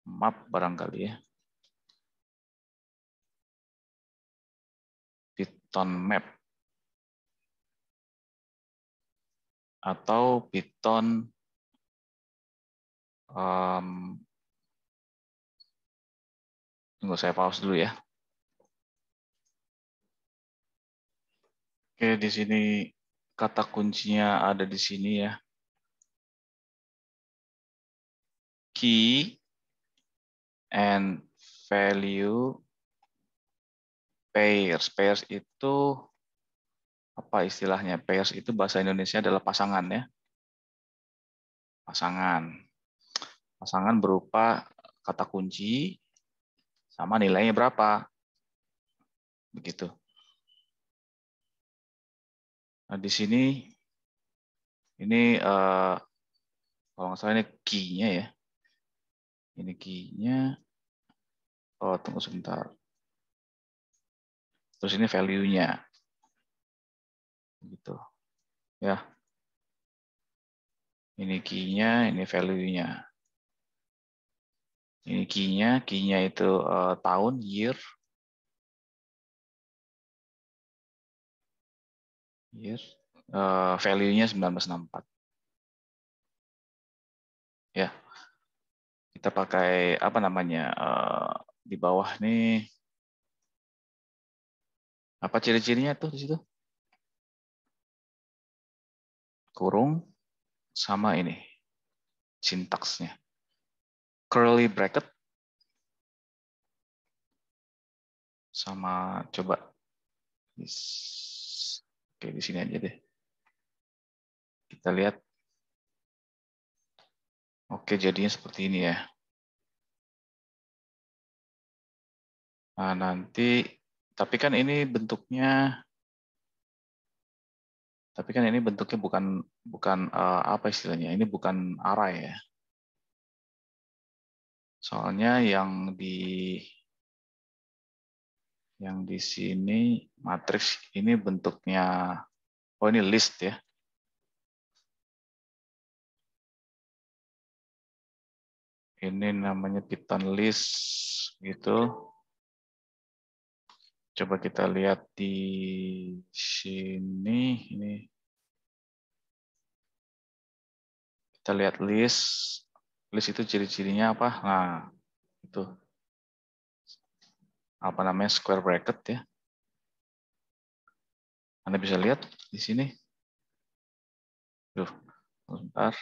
map barangkali ya. Python map atau Python tunggu saya pause dulu ya. Oke, di sini kata kuncinya ada di sini ya. Key and value pairs. Pairs itu apa istilahnya? Pairs itu bahasa Indonesia adalah pasangan ya. Pasangan. Pasangan berupa kata kunci sama nilainya berapa. Begitu. Nah, di sini ini kalau nggak salah ini key-nya ya. Ini key-nya. Oh, tunggu sebentar. Terus ini value-nya. Gitu. Ya. Ini key-nya, ini value-nya. Ini key-nya itu tahun, year, value-nya 1964. Ya, kita pakai apa namanya di bawah nih, apa ciri-cirinya tuh di situ? Kurung sama ini sintaksnya. Curly bracket sama coba oke di sini aja deh. Kita lihat. Oke, jadinya seperti ini ya. Nah, nanti tapi kan ini bentuknya bukan bukan apa istilahnya? Ini bukan array ya. Soalnya yang di sini matriks ini bentuknya ini list ya. Ini namanya Python list gitu. Coba kita lihat di sini ini. Kita lihat list. List itu ciri-cirinya apa? Nah, itu apa namanya square bracket ya. Anda bisa lihat di sini. Tuh, sebentar.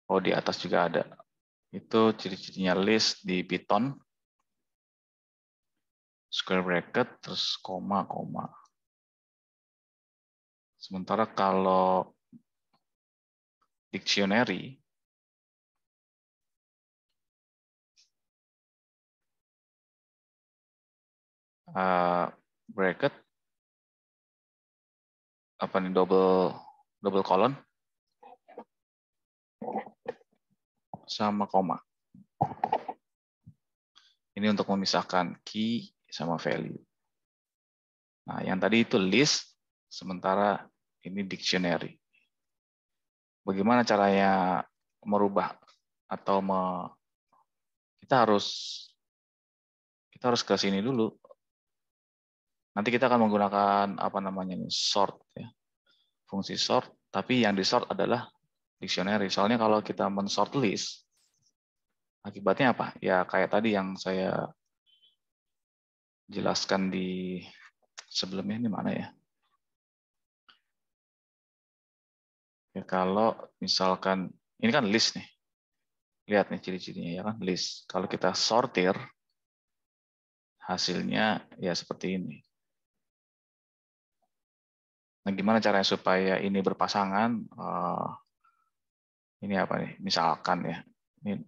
Oh, di atas juga ada. Itu ciri-cirinya list di Python. Square bracket, terus koma, koma. Sementara kalau dictionary, bracket, apa nih, double colon, sama koma. Ini untuk memisahkan key sama value. Nah, yang tadi itu list, sementara ini dictionary. Bagaimana caranya merubah atau kita harus ke sini dulu. Nanti kita akan menggunakan apa namanya sort ya. Fungsi sort, tapi yang di sort adalah dictionary. Soalnya kalau kita men-sort list, akibatnya apa? Ya kayak tadi yang saya jelaskan di sebelumnya, ini mana ya? Ya kalau misalkan ini kan list nih. Lihat nih ciri-cirinya ya kan list. Kalau kita sortir hasilnya ya seperti ini. Nah, gimana caranya supaya ini berpasangan? Ini apa nih? Misalkan ya. Ini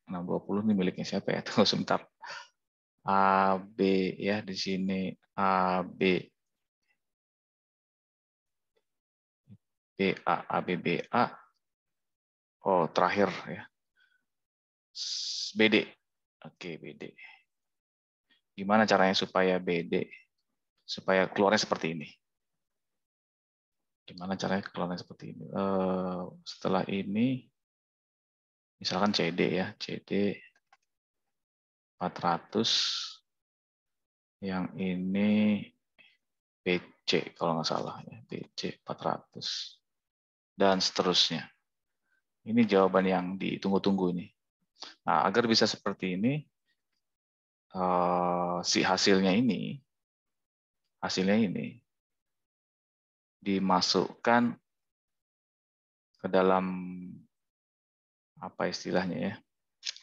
620 ini miliknya siapa ya? Tunggu sebentar. A, B ya di sini A, B, B, A, A, B, B, A. Oh, terakhir ya. BD. Oke, BD. Gimana caranya supaya BD? Supaya keluarnya seperti ini. Gimana caranya keluarnya seperti ini? Setelah ini, misalkan CD ya. CD 400. Yang ini BC kalau nggak salah ya. BC 400. Dan seterusnya. Ini jawaban yang ditunggu-tunggu ini. Nah, agar bisa seperti ini, si hasilnya ini dimasukkan ke dalam apa istilahnya ya,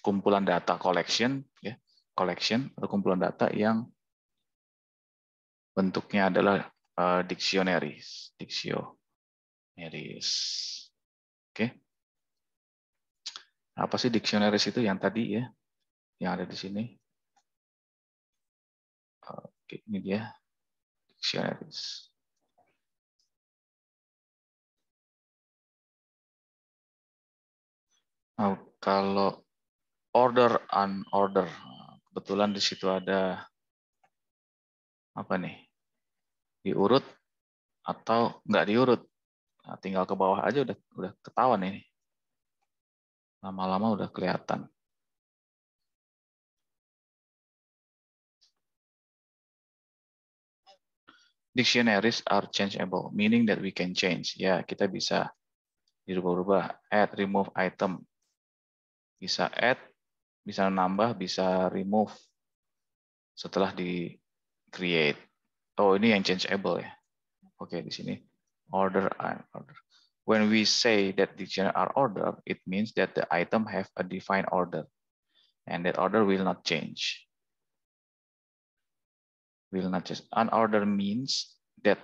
kumpulan data collection ya, collection atau kumpulan data yang bentuknya adalah dictionaries. Oke. Apa sih dictionaries itu yang tadi ya, yang ada di sini? Oke, ini dia dictionaries. Nah, kalau order unorder, kebetulan di situ ada apa nih? Diurut atau nggak diurut? Nah, tinggal ke bawah aja udah ketahuan ini. Lama-lama udah kelihatan. Dictionaries are changeable, meaning that we can change. Ya, kita bisa dirubah-rubah. Add, remove item. Bisa add, bisa nambah, bisa remove setelah di create. Oh, ini yang changeable ya. Oke, di sini order. When we say that dictionary are order, it means that the item have a defined order, and that order will not change. Will not change. Unorder means that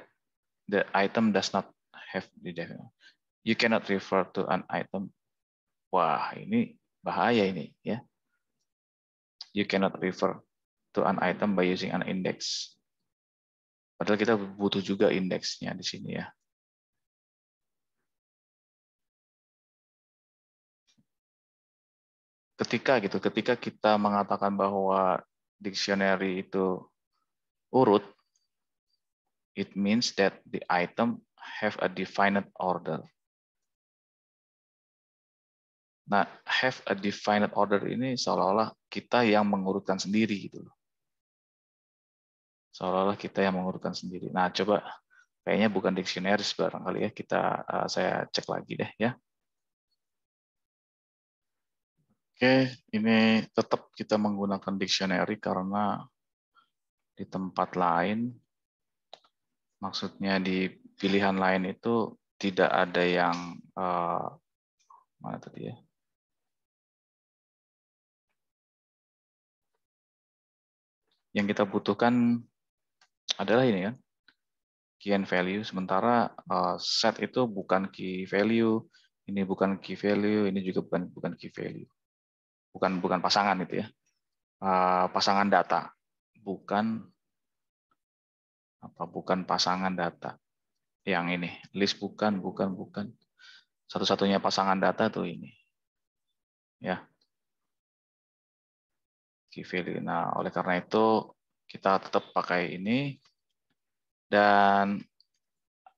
the item does not have the definite. You cannot refer to an item. Wah, ini bahaya ini ya. You cannot refer to an item by using an index. Padahal kita butuh juga indeksnya di sini ya. Ketika kita mengatakan bahwa dictionary itu urut, it means that the item have a defined order. Nah, have a defined order ini seolah-olah kita yang mengurutkan sendiri gitu loh. Seolah-olah kita yang mengurutkan sendiri. Nah, coba kayaknya bukan dictionary barangkali ya. Saya cek lagi deh ya. Oke, ini tetap kita menggunakan dictionary karena di tempat lain, maksudnya di pilihan lain itu tidak ada yang mana tadi ya? Yang kita butuhkan adalah ini kan, key and value. Sementara set itu bukan key value, ini bukan key value, ini juga bukan key value, bukan pasangan itu ya, pasangan data, bukan pasangan data. Yang ini list bukan. Satu-satunya pasangan data tuh ini, ya. Key value. Nah, oleh karena itu kita tetap pakai ini. Dan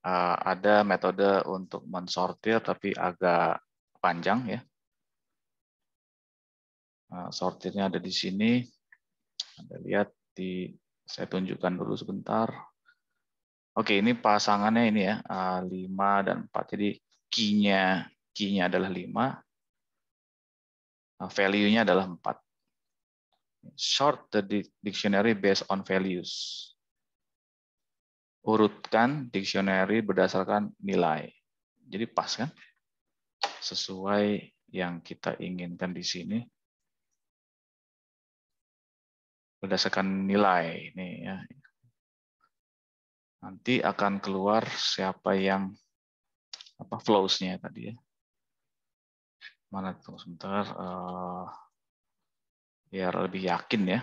ada metode untuk mensortir tapi agak panjang ya. Sortirnya ada di sini. Anda lihat saya tunjukkan dulu sebentar. Oke, ini pasangannya ini ya, 5 dan 4. Jadi key-nya adalah 5. Value-nya adalah 4. Sort the dictionary based on values. Urutkan dictionary berdasarkan nilai. Jadi pas kan? Sesuai yang kita inginkan di sini. Berdasarkan nilai ini ya. Nanti akan keluar siapa yang flows-nya tadi ya. Mana tuh sebentar biar lebih yakin ya.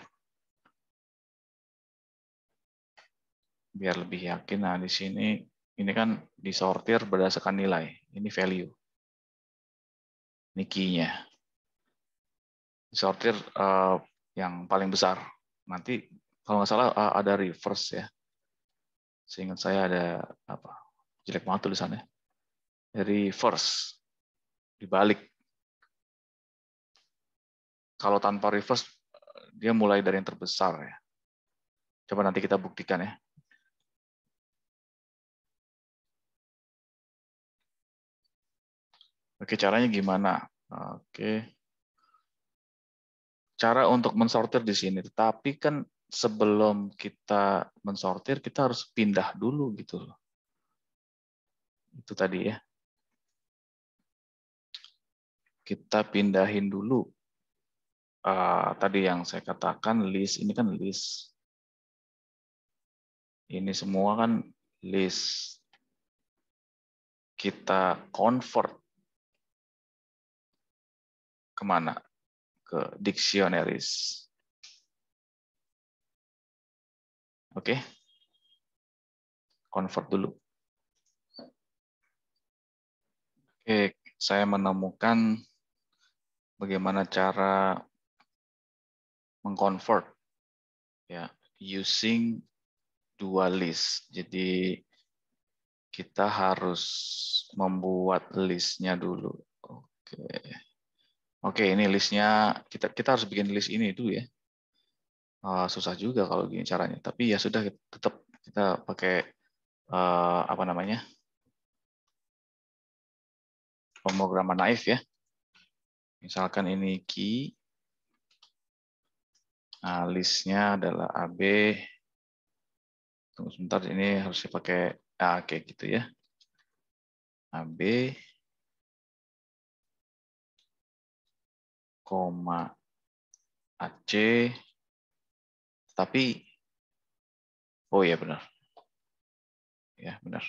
Biar lebih yakin. Nah, di sini ini kan disortir berdasarkan nilai. Ini value. Ini key-nya. Disortir yang paling besar. Nanti kalau nggak salah ada reverse ya. Seingat saya ada jelek banget tulisannya. Reverse. Dibalik. Kalau tanpa reverse dia mulai dari yang terbesar ya. Coba nanti kita buktikan ya. Oke, caranya gimana? Oke. Cara untuk mensortir di sini, tetapi kan sebelum kita mensortir kita harus pindah dulu gitu loh. Itu tadi ya. Kita pindahin dulu. Tadi yang saya katakan list, ini kan list. Ini semua kan list. Kita convert kemana? Ke dictionaries. Oke. Convert dulu. Oke, saya menemukan bagaimana cara mengconvert ya using dua list. Jadi kita harus membuat listnya dulu. Oke. Oke, ini listnya kita harus bikin list ini dulu ya. Susah juga kalau gini caranya. Tapi ya sudah, tetap kita pakai apa namanya, pemrograman naif ya. Misalkan ini key, nah, listnya adalah AB. Tunggu sebentar, ini harusnya pakai kayak gitu ya. AB, koma AC, tapi oh ya benar, ya benar.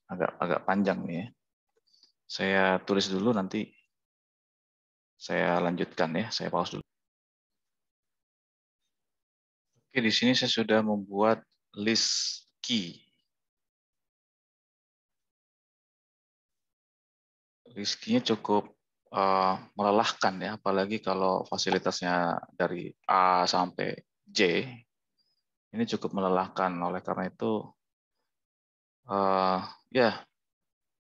Agak panjang nih ya. Saya tulis dulu, nanti saya lanjutkan ya. Saya pause dulu. Oke, di sini saya sudah membuat list key. List key-nya cukup melelahkan ya, apalagi kalau fasilitasnya dari A sampai J. Ini cukup melelahkan. Oleh karena itu, ya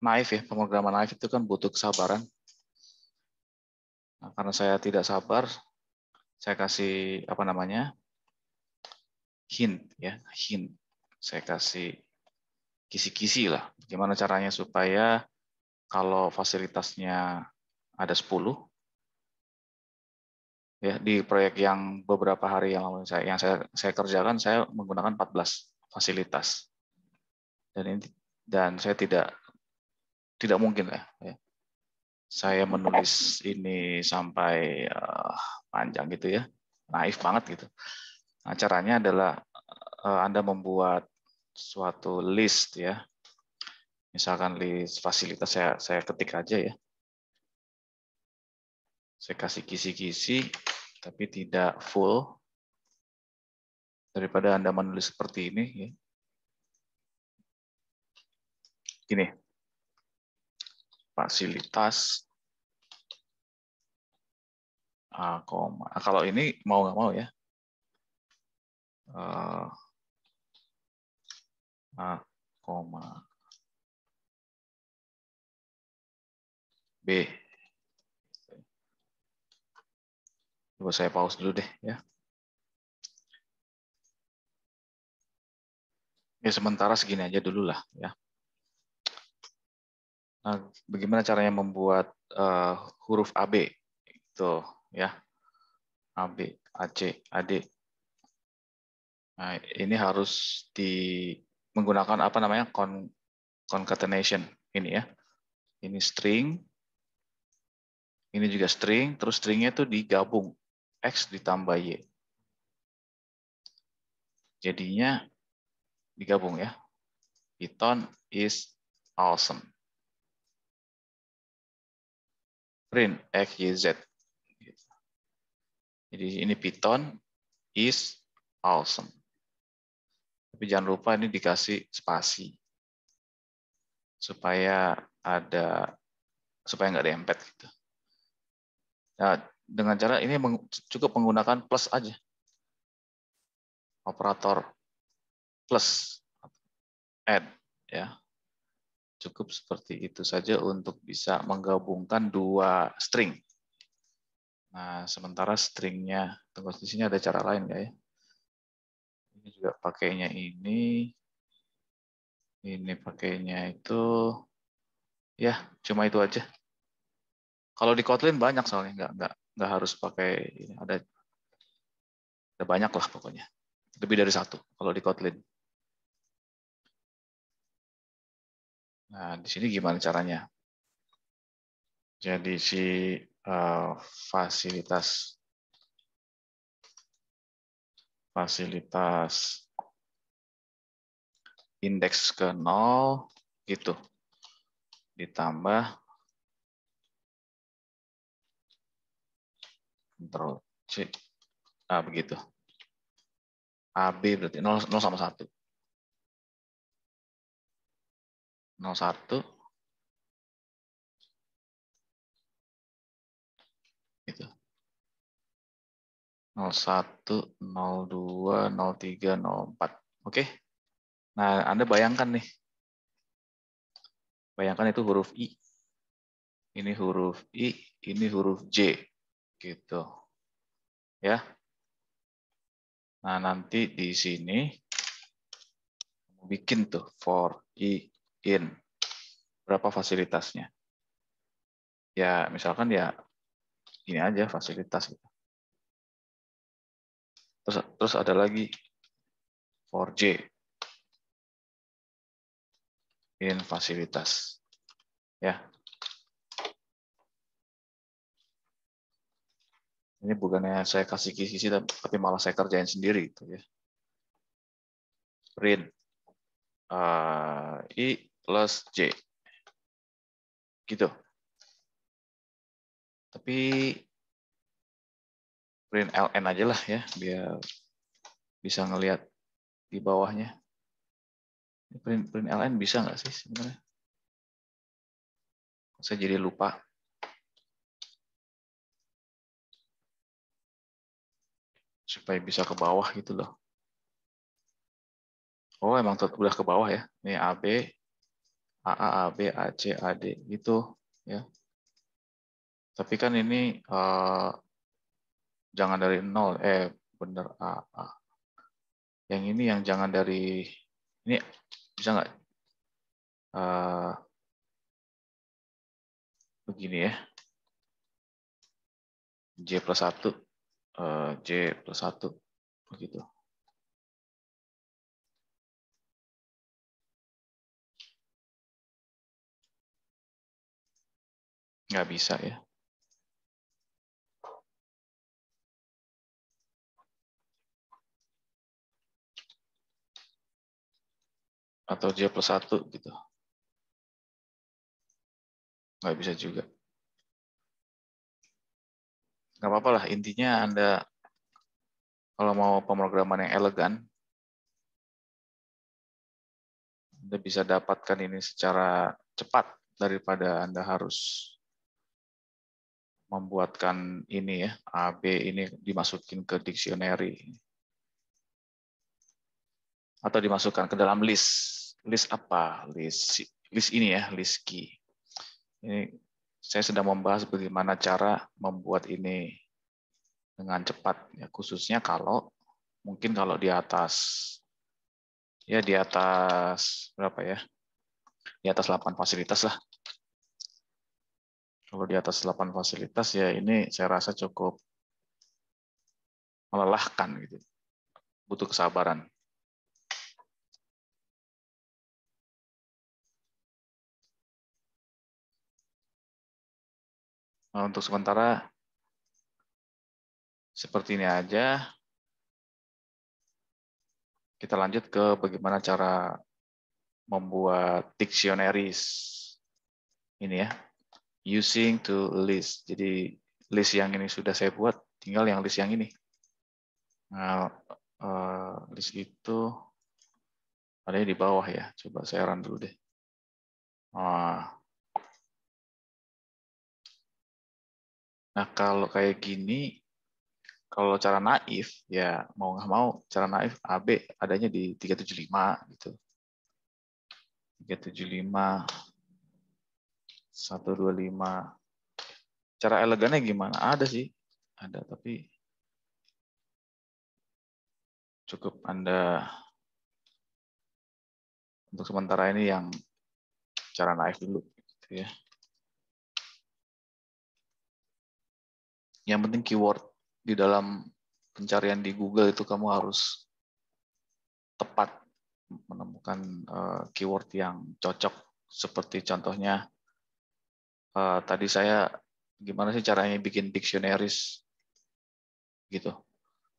naif ya, pemrograman naif itu kan butuh kesabaran. Nah, karena saya tidak sabar, saya kasih apa namanya, hint ya, hint. Saya kasih kisi-kisi lah. Gimana caranya supaya kalau fasilitasnya ada 10, ya di proyek yang beberapa hari yang lalu saya kerjakan, saya menggunakan 14 fasilitas. Dan saya tidak mungkin ya. Saya menulis ini sampai panjang gitu ya, naif banget gitu. Nah, caranya adalah Anda membuat suatu list ya, misalkan list fasilitas, saya ketik aja ya, saya kasih kisi-kisi tapi tidak full, daripada Anda menulis seperti ini ya. Gini, fasilitas A, kalau ini mau nggak mau ya, A, B. Coba saya pause dulu deh ya. Ya sementara segini aja dulu lah ya. Nah, bagaimana caranya membuat huruf AB itu ya, AB, AC, AD. Nah, ini harus menggunakan apa namanya, concatenation ini ya. Ini string, ini juga string, terus stringnya itu digabung, X ditambah Y. Jadinya digabung ya. Python is awesome. Print X, Y, Z. Jadi ini Python is awesome. Tapi jangan lupa ini dikasih spasi supaya nggak dempet gitu. Nah, dengan cara ini cukup menggunakan plus aja, operator plus, add ya. Cukup seperti itu saja untuk bisa menggabungkan dua string. Nah, sementara stringnya, tunggu di sini ada cara lain nggak ya? Ini juga pakainya ini pakainya itu, ya cuma itu aja. Kalau di Kotlin banyak soalnya, nggak harus pakai ini, ada banyak lah pokoknya. Lebih dari satu kalau di Kotlin. Nah, di sini gimana caranya? Jadi si fasilitas indeks ke 0 gitu, ditambah Ctrl C, begitu. AB berarti 0 sama 1. 01 gitu. 01, 02, 03, 04. Oke. Nah, Anda bayangkan nih. Bayangkan itu huruf I. ini huruf I, ini huruf J, gitu. Ya. Nah, nanti di sini bikin tuh for I in berapa fasilitasnya. Ya, misalkan ya ini aja fasilitas gitu. Terus ada lagi for J in fasilitas. Ya. Ini bukannya saya kasih kisi tapi malah saya kerjain sendiri gitu ya. Print I plus J. Gitu. Tapi print ln aja lah ya, biar bisa ngelihat di bawahnya. Print ln bisa nggak sih sebenarnya? Saya jadi lupa. Supaya bisa ke bawah gitu loh. Oh, emang udah ke bawah ya. Ini AB, AA, AB, AC, AD gitu ya. Tapi kan ini jangan dari 0, bener AA. Yang ini yang jangan dari, ini bisa nggak begini ya. J plus 1, J plus 1, begitu. Nggak bisa ya. Atau J plus 1 gitu. Nggak bisa juga. Nggak apa-apa lah, intinya Anda kalau mau pemrograman yang elegan, Anda bisa dapatkan ini secara cepat daripada Anda harus membuatkan ini ya, A, B ini dimasukin ke dictionary. Atau dimasukkan ke dalam list. List apa? List ini ya, list key. Ini saya sedang membahas bagaimana cara membuat ini dengan cepat, ya, khususnya kalau mungkin kalau di atas berapa ya? Di atas 8 fasilitas lah. Kalau di atas 8 fasilitas ya ini saya rasa cukup melelahkan gitu. Butuh kesabaran. Nah, untuk sementara seperti ini aja. Kita lanjut ke bagaimana cara membuat dictionaries. Ini ya. Using to list. Jadi list yang ini sudah saya buat, tinggal yang list yang ini. Nah, list itu ada di bawah ya. Coba saya run dulu deh. Nah, kalau kayak gini, kalau cara naif, ya mau nggak mau, cara naif AB adanya di 375 gitu. 375, 125. Cara elegannya gimana? Ada sih, ada, tapi cukup Anda untuk sementara ini yang cara naif dulu gitu ya. Yang penting keyword di dalam pencarian di Google itu kamu harus tepat menemukan keyword yang cocok. Seperti contohnya tadi saya gimana sih caranya bikin dictionaries gitu.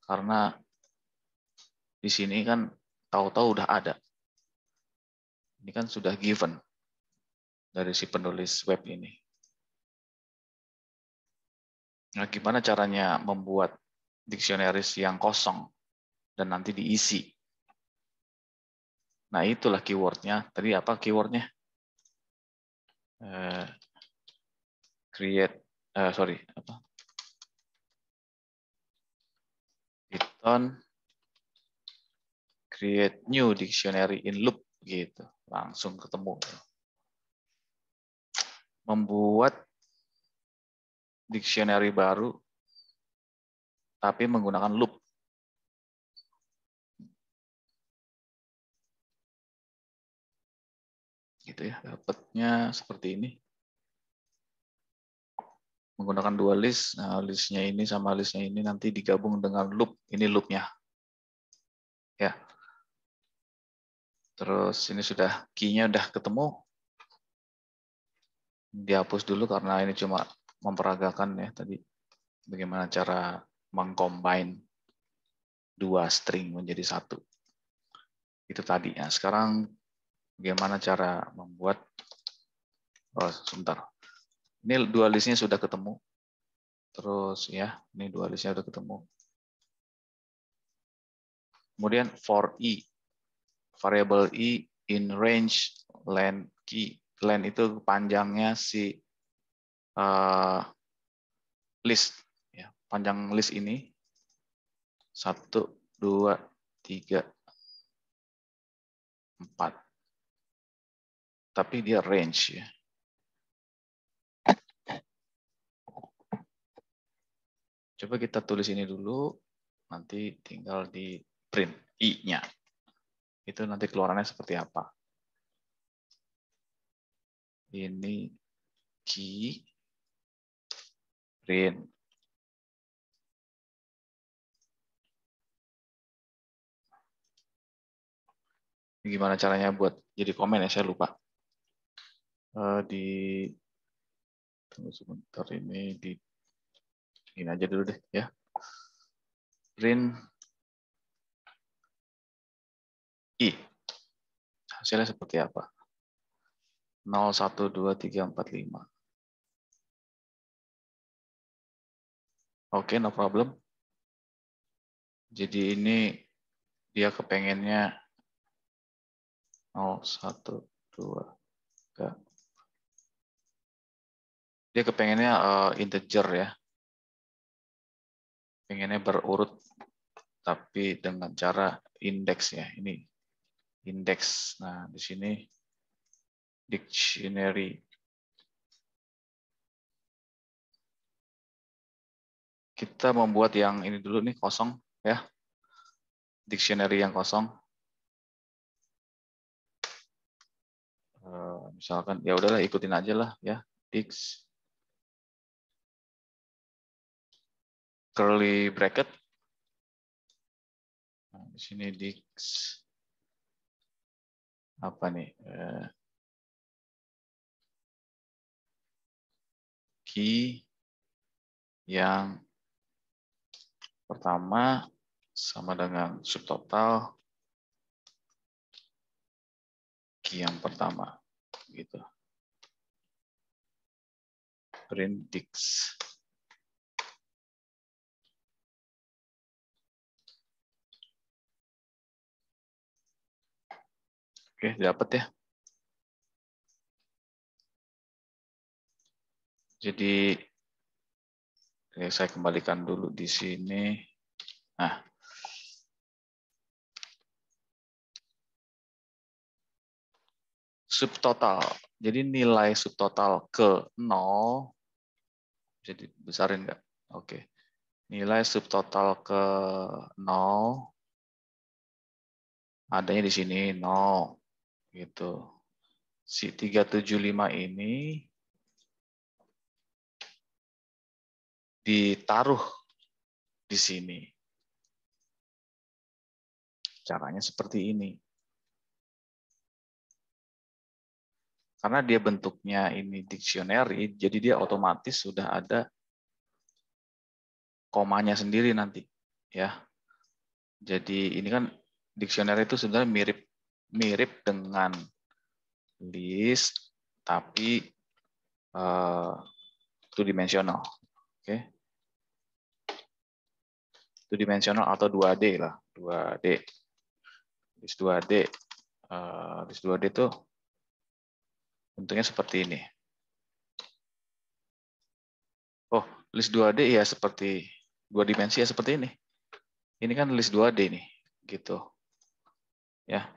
Karena di sini kan tahu-tahu udah ada. Ini kan sudah given dari si penulis web ini. Nah, gimana caranya membuat dictionaries yang kosong dan nanti diisi? Nah, itulah keywordnya. Tadi apa keywordnya? Python create new dictionary in loop gitu. Langsung ketemu. Membuat dictionary baru, tapi menggunakan loop. Gitu ya, dapatnya seperti ini. Menggunakan dua list, nah listnya ini sama listnya ini nanti digabung dengan loop. Ini loopnya. Ya. Terus ini sudah key-nya udah ketemu. Dihapus dulu karena ini cuma memperagakan ya tadi. Bagaimana cara mengcombine dua string menjadi satu. Itu tadi. Nah, sekarang bagaimana cara membuat, oh sebentar. Ini dua listnya sudah ketemu. Terus ya, ini dua listnya sudah ketemu. Kemudian for i, variable i in range len key. Len itu panjangnya si list. Ya, panjang list ini 1, 2, 3, 4. Tapi dia range ya. Coba kita tulis ini dulu, nanti tinggal di print i-nya. Itu nanti keluarannya seperti apa. Ini key print. Gimana caranya buat jadi komen ya, saya lupa. Tunggu sebentar, ini aja dulu deh ya. Print i. Hasilnya seperti apa? 0, 1, 2, 3, 4, 5. Oke, no problem. Jadi ini dia kepengennya 0, 1, 2, 3. Dia kepengennya integer ya. Pengennya berurut, tapi dengan cara indeks ya. Ini indeks. Nah, di sini dictionary. Kita membuat yang ini dulu nih, kosong ya. Dictionary yang kosong. Misalkan ya udahlah, ikutin aja lah ya. Dix curly bracket. Nah, di sini dix apa nih? Key yang pertama sama dengan subtotal key yang pertama gitu. Print dix. Oke, dapat ya. Jadi saya kembalikan dulu di sini. Nah, subtotal. Jadi nilai subtotal ke 0. Jadi besarin nggak? Oke. Nilai subtotal ke 0. Adanya di sini 0. Gitu. Si 375 ini ditaruh di sini. Caranya seperti ini. Karena dia bentuknya ini dictionary, jadi dia otomatis sudah ada komanya sendiri nanti, ya. Jadi ini kan dictionary itu sebenarnya mirip dengan list, tapi two dimensional, oke? Two dimensional atau 2D lah, 2D. List 2D, list 2D itu bentuknya seperti ini. Oh, list 2D ya seperti 2 dimensi ya seperti ini. Ini kan list 2D nih, gitu. Ya.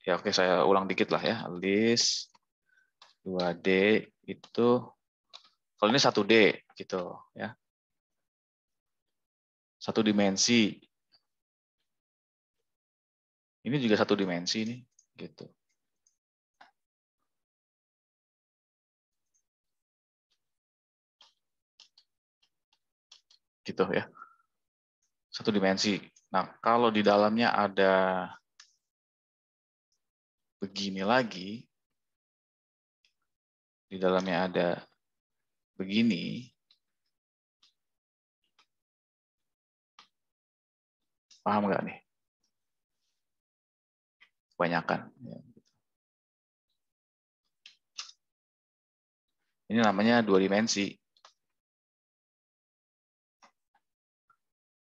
Ya oke, saya ulang dikit lah ya. List 2D itu Kalau ini 1D gitu ya. Satu dimensi. Ini juga satu dimensi nih, gitu. Gitu ya. Satu dimensi. Nah, kalau di dalamnya ada begini lagi, di dalamnya ada begini, paham nggak nih? Kebanyakan. Ya. Ini namanya dua dimensi.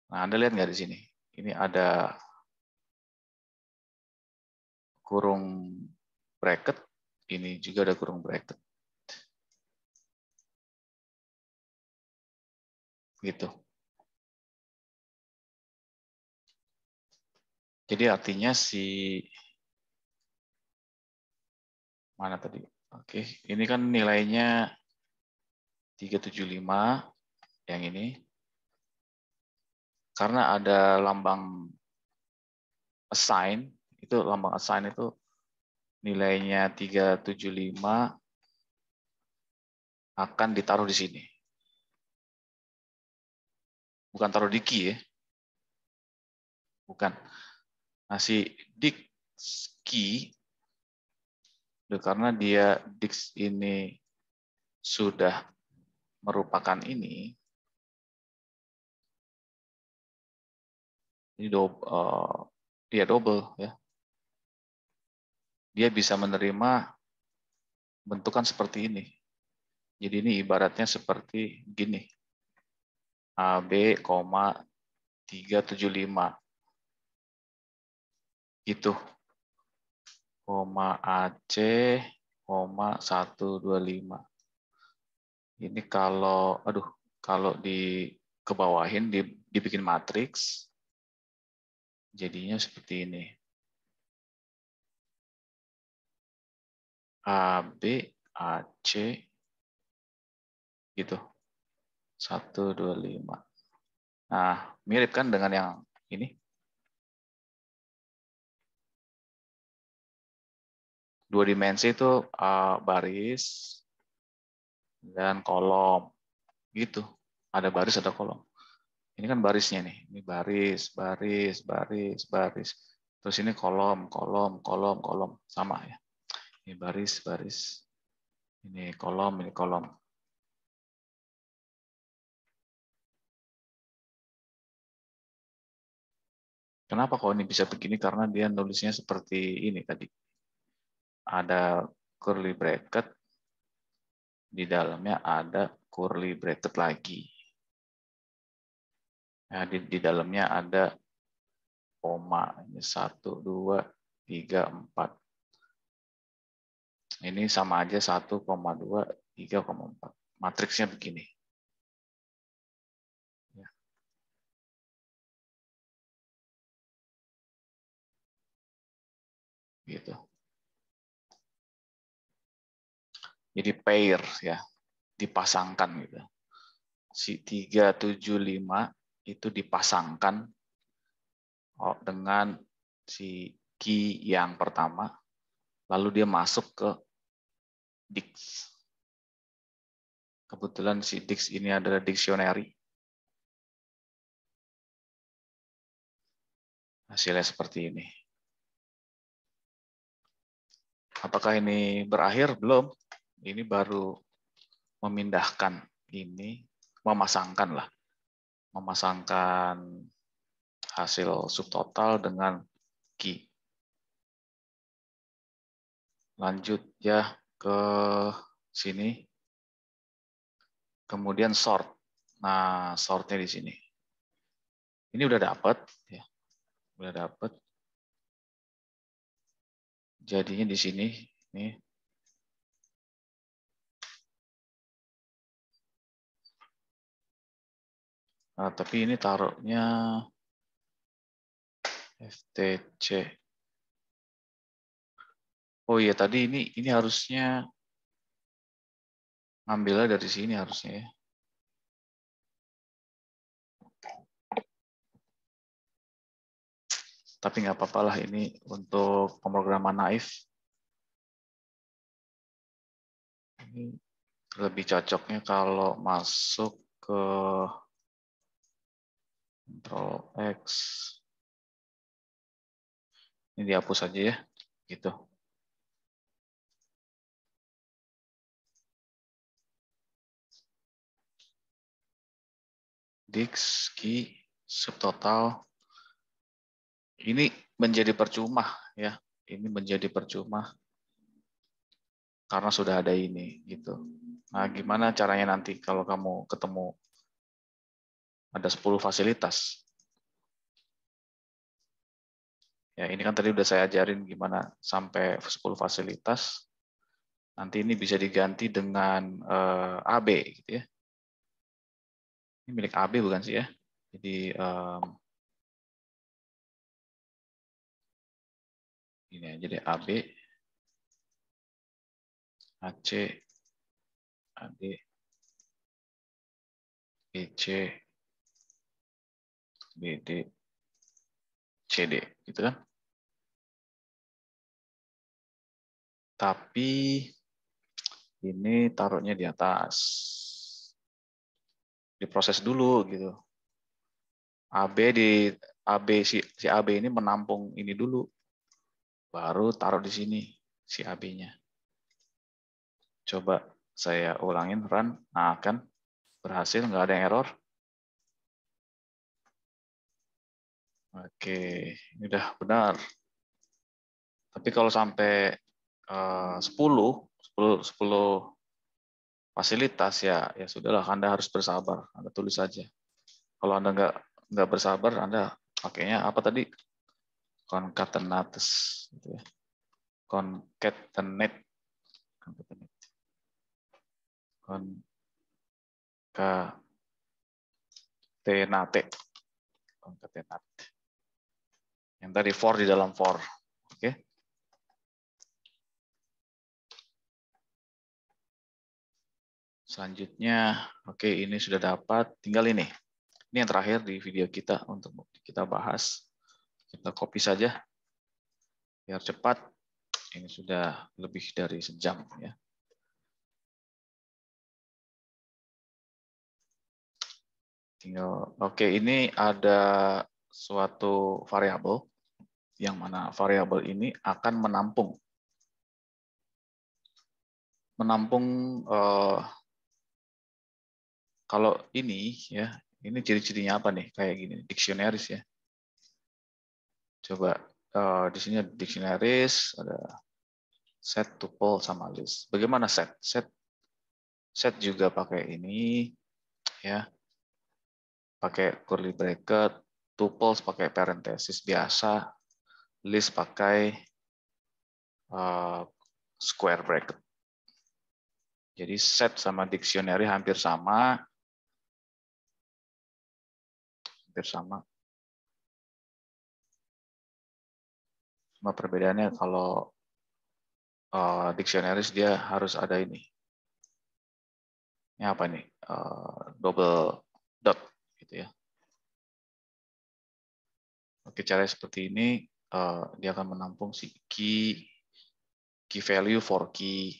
Nah, Anda lihat nggak di sini? Ini ada kurung bracket, ini juga ada kurung bracket. Gitu. Jadi artinya mana tadi? Oke, ini kan nilainya 375 yang ini. Karena ada lambang assign, itu lambang assign itu nilainya 375 akan ditaruh di sini. Bukan taruh di key ya. Bukan. Nah, si dict key, karena dia dict ini sudah merupakan ini dia double ya. Dia bisa menerima bentukan seperti ini. Jadi ini ibaratnya seperti gini. AB, 375 gitu. AC, 125. Ini kalau dikebawahin, dibikin matriks, jadinya seperti ini. AB, AC, gitu. 125. Nah, mirip kan dengan yang ini? Dua dimensi itu baris dan kolom. Gitu. Ada baris, ada kolom. Ini kan barisnya nih. Ini baris, baris, baris, baris. Terus ini kolom, kolom, kolom, kolom. Sama ya. Ini baris, baris. Ini kolom, ini kolom. Kenapa kok ini bisa begini? Karena dia nulisnya seperti ini tadi. Ada curly bracket, di dalamnya ada curly bracket lagi. Nah, di dalamnya ada koma. Ini 1, 2, 3, 4. Ini sama aja 1,2, 3,4. Matriksnya begini. Ya. Gitu. Jadi pair ya, dipasangkan gitu. Si 375 itu dipasangkan dengan si key yang pertama, lalu dia masuk ke Dix. Kebetulan si Dix ini adalah dictionary. Hasilnya seperti ini. Apakah ini berakhir? Belum. Ini baru memindahkan ini, memasangkan lah. Memasangkan hasil subtotal dengan key. Lanjut ya ke sini. Kemudian sort. Nah, sortnya di sini. Ini udah dapat ya. Udah dapat. Jadinya di sini nih. Nah, tapi ini taruhnya FTC. Oh iya, tadi ini harusnya Ngambilnya dari sini harusnya ya. Tapi nggak apa-apa lah, ini untuk pemrograman naif. Ini lebih cocoknya kalau masuk ke Ctrl X. Ini dihapus aja ya, gitu. Dix, key, subtotal. Ini menjadi percuma ya. Ini menjadi percuma karena sudah ada ini gitu. Nah, gimana caranya nanti kalau kamu ketemu ada 10 fasilitas? Ya, ini kan tadi udah saya ajarin gimana sampai 10 fasilitas. Nanti ini bisa diganti dengan AB gitu ya. Ini milik AB bukan sih ya? Jadi ini aja deh, AB, AC, AD, BC, BD, CD gitu kan. Tapi ini taruhnya di atas. Diproses dulu gitu. AB di AB si AB ini menampung ini dulu. Baru taruh di sini si AB-nya. Coba saya ulangin run. Nah, kan berhasil, nggak ada error. Oke, ini udah benar. Tapi kalau sampai 10 fasilitas ya sudahlah, Anda harus bersabar. Anda tulis saja. Kalau Anda nggak bersabar, Anda pakainya apa tadi? Concatenates gitu ya. Concatenate. Concatenate. Yang tadi for di dalam for. Oke. Selanjutnya, oke, ini sudah dapat. Tinggal ini. Ini yang terakhir di video kita untuk kita bahas. Kita copy saja biar cepat. Ini sudah lebih dari sejam ya. Tinggal oke, ini ada suatu variabel yang mana variabel ini akan menampung kalau ini ya, ini ciri-cirinya apa nih? Kayak gini, dictionaries ya. Coba di sini ada dictionaries, ada set, tuple, sama list. Bagaimana set? Set juga pakai ini ya, pakai curly bracket, tuples pakai parenthesis biasa, list pakai square bracket. Jadi set sama dictionary hampir sama. Cuma perbedaannya kalau dictionaries dia harus ada ini. Ini apa nih? Double dot gitu ya. Oke, cara seperti ini dia akan menampung si key value for key.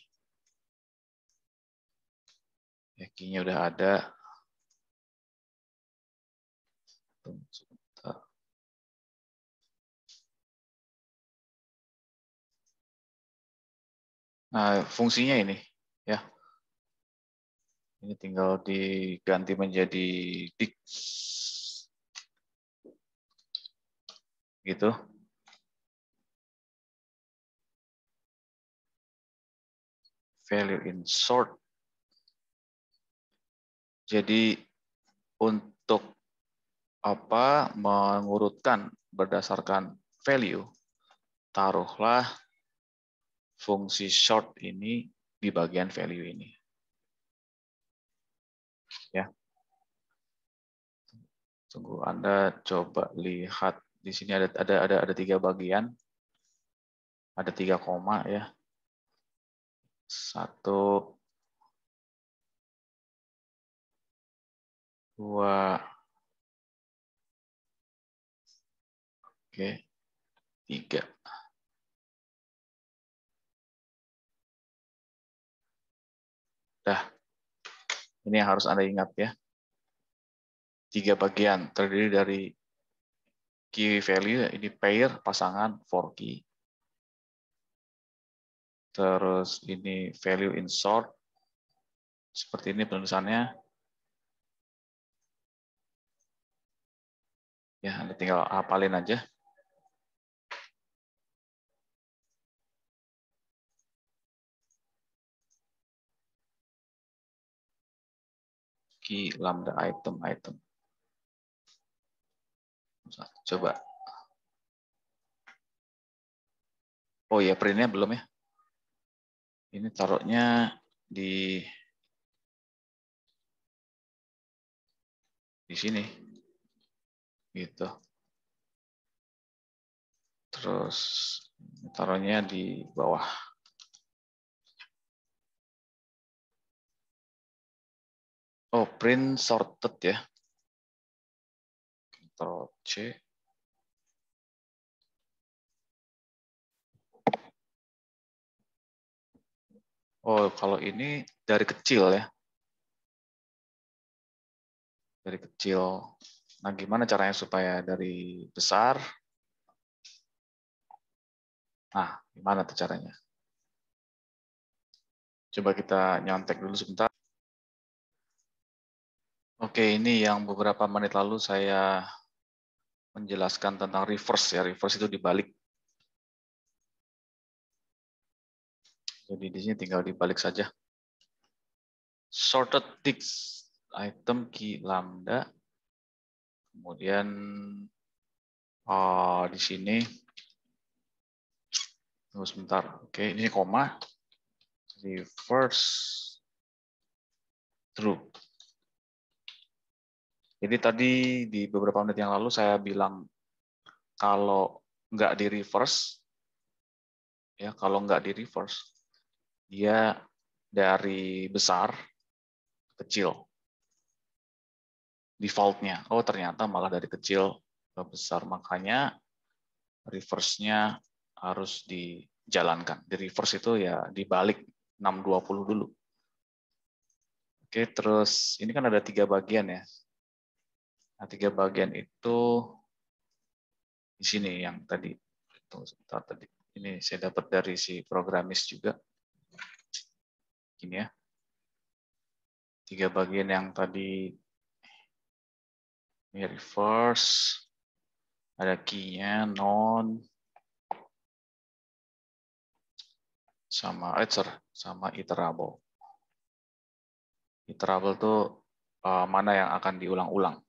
Ya, key-nya udah ada. Nah, fungsinya ini ya. Ini tinggal diganti menjadi dict gitu. Value in sort. Jadi untuk apa mengurutkan berdasarkan value, taruhlah fungsi sort ini di bagian value ini. Ya. Tunggu, Anda coba lihat di sini ada 3 bagian. Ada 3 koma ya. 1 2, oke, 3. Dah, ini yang harus Anda ingat ya. 3 bagian terdiri dari key value, ini pair, pasangan, for key. Terus ini value in sort, seperti ini penulisannya. Ya, Anda tinggal hafalin aja. Key lambda item. Coba. Oh ya, printnya belum ya. Ini taruhnya di sini. Gitu. Terus taruhnya di bawah. Oh, print sorted ya. Ctrl C. Oh, kalau ini dari kecil ya. Dari kecil. Nah, gimana caranya supaya dari besar? Nah, gimana tuh caranya? Coba kita nyontek dulu sebentar. Oke, ini yang beberapa menit lalu saya menjelaskan tentang reverse ya. Reverse itu dibalik. Jadi di sini tinggal dibalik saja. Sorted ticks item key lambda. Kemudian di sini tunggu sebentar. Oke, ini koma. Reverse true. Jadi tadi di beberapa menit yang lalu saya bilang kalau nggak di reverse, ya kalau nggak di reverse, dia dari besar ke kecil defaultnya. Oh ternyata malah dari kecil ke besar, makanya reverse-nya harus dijalankan. Di reverse itu ya dibalik 620 dulu. Oke, terus ini kan ada 3 bagian ya. Nah, 3 bagian itu di sini yang tadi. Tunggu sebentar tadi. Ini saya dapat dari si programis juga. Gini ya. 3 bagian yang tadi ini reverse, ada key-nya, non, sama iterable. Iterable itu mana yang akan diulang-ulang.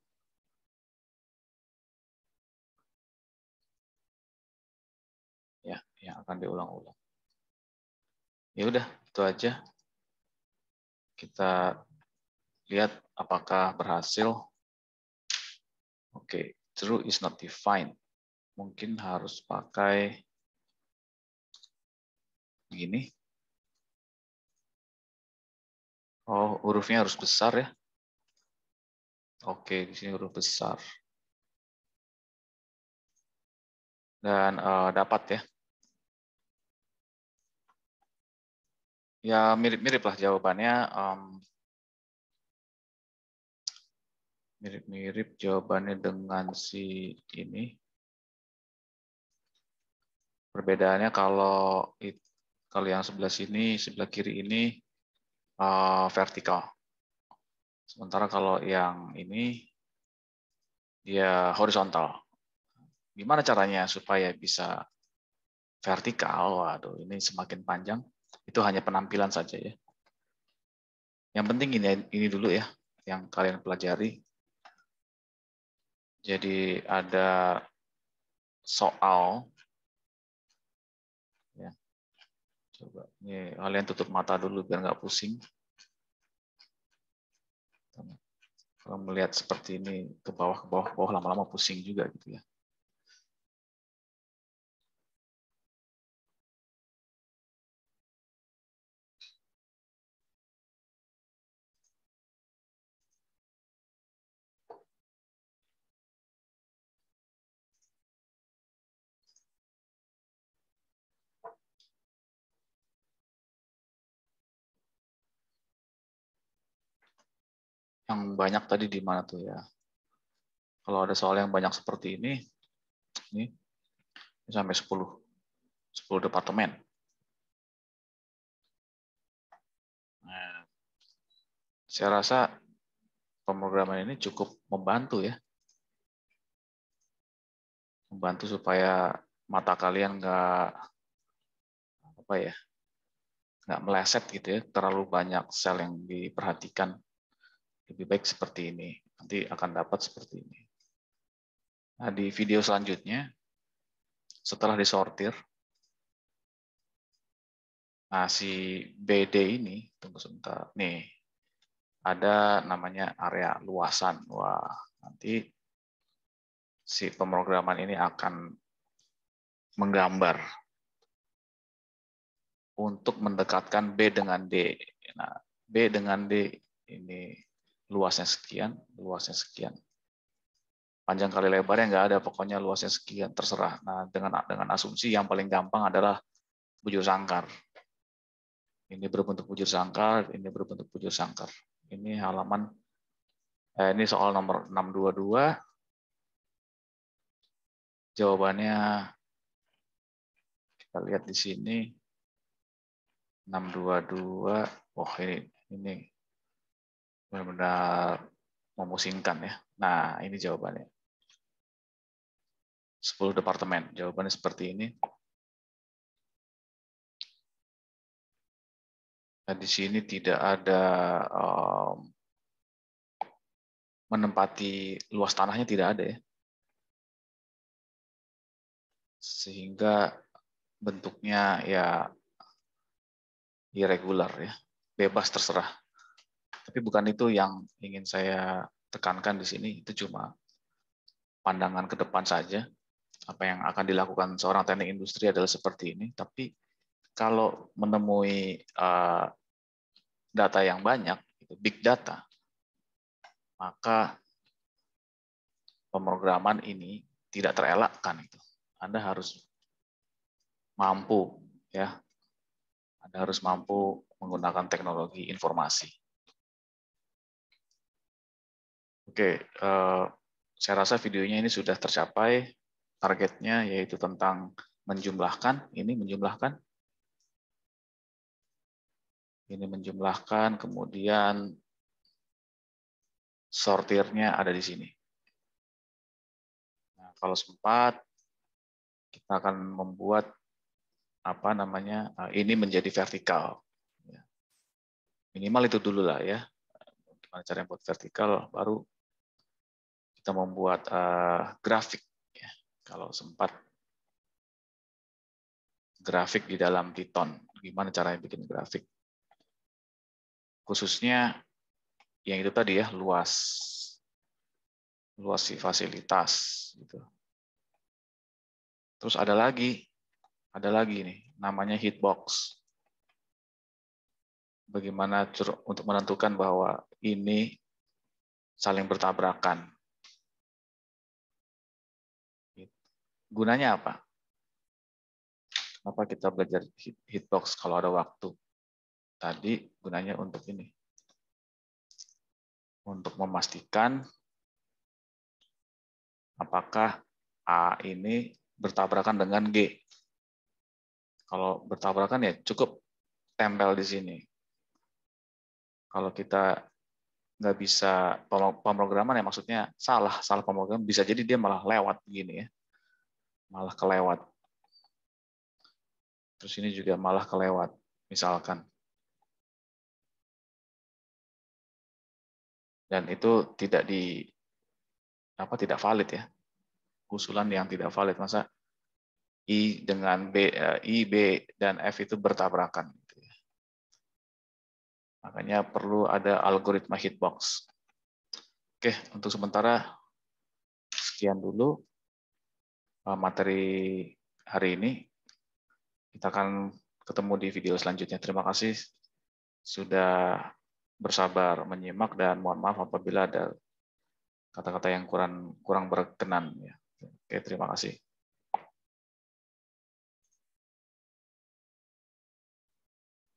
Ya, yang akan diulang-ulang. Ya udah, itu aja. Kita lihat apakah berhasil. Oke, true is not defined. Mungkin harus pakai begini. Oh, hurufnya harus besar ya. Oke, di sini huruf besar. Dan dapat ya. Ya mirip-mirip lah jawabannya. Mirip-mirip jawabannya dengan si ini. Perbedaannya kalau yang sebelah sini, sebelah kiri ini vertikal. Sementara kalau yang ini dia horizontal. Gimana caranya supaya bisa vertikal? Waduh, ini semakin panjang. Itu hanya penampilan saja ya. Yang penting ini dulu ya, yang kalian pelajari. Jadi ada soal. Ya. Coba ini kalian tutup mata dulu biar nggak pusing. Kalau melihat seperti ini ke bawah lama-lama pusing juga gitu ya. Yang banyak tadi di mana tuh ya? Kalau ada soal yang banyak seperti ini sampai 10 departemen. Nah, saya rasa pemrograman ini cukup membantu ya. Membantu supaya mata kalian nggak meleset gitu ya, terlalu banyak sel yang diperhatikan. Lebih baik seperti ini. Nanti akan dapat seperti ini. Nah, di video selanjutnya, setelah disortir, nah si BD ini, tunggu sebentar, nih, ada namanya area luasan. Wah, nanti si pemrograman ini akan menggambar untuk mendekatkan B dengan D. Nah, B dengan D ini luasnya sekian, panjang kali lebarnya nggak ada, pokoknya luasnya sekian, terserah. Nah, dengan asumsi yang paling gampang adalah bujur sangkar. Ini berbentuk bujur sangkar, ini berbentuk bujur sangkar. Ini halaman, ini soal nomor 622. Jawabannya kita lihat di sini 622. Wah, ini benar-benar memusingkan ya. Nah, ini jawabannya. 10 departemen. Jawabannya seperti ini. Nah, di sini tidak ada menempati luas tanahnya, tidak ada ya. Sehingga bentuknya ya irregular ya. Bebas terserah. Tapi bukan itu yang ingin saya tekankan di sini, itu cuma pandangan ke depan saja. Apa yang akan dilakukan seorang teknik industri adalah seperti ini, tapi kalau menemui data yang banyak, big data, maka pemrograman ini tidak terelakkan. Anda harus mampu, ya, Anda harus mampu menggunakan teknologi informasi. Oke, saya rasa videonya ini sudah tercapai targetnya, yaitu tentang menjumlahkan. Ini menjumlahkan, kemudian sortirnya ada di sini. Nah, kalau sempat, kita akan membuat ini menjadi vertikal. Minimal itu dulu lah ya. Gimana cara buat vertikal, baru kita membuat grafik. Ya. Kalau sempat, grafik di dalam Python. Gimana caranya bikin grafik? Khususnya yang itu tadi ya, luas fasilitas. Gitu. Terus ada lagi nih, namanya hitbox. Bagaimana untuk menentukan bahwa ini saling bertabrakan. Gunanya apa? Kenapa kita belajar hitbox kalau ada waktu? Tadi gunanya untuk ini. Untuk memastikan apakah A ini bertabrakan dengan G. Kalau bertabrakan ya cukup tempel di sini. Kalau kita nggak bisa pemrograman ya maksudnya salah pemrograman, bisa jadi dia malah lewat begini ya. Malah kelewat. Terus ini juga malah kelewat, misalkan. Dan itu tidak valid ya. Usulan yang tidak valid, masa I dengan B, I, B, dan F itu bertabrakan. Makanya perlu ada algoritma hitbox. Oke, untuk sementara sekian dulu materi hari ini. Kita akan ketemu di video selanjutnya. Terima kasih sudah bersabar menyimak dan mohon maaf apabila ada kata-kata yang kurang berkenan. Oke, terima kasih.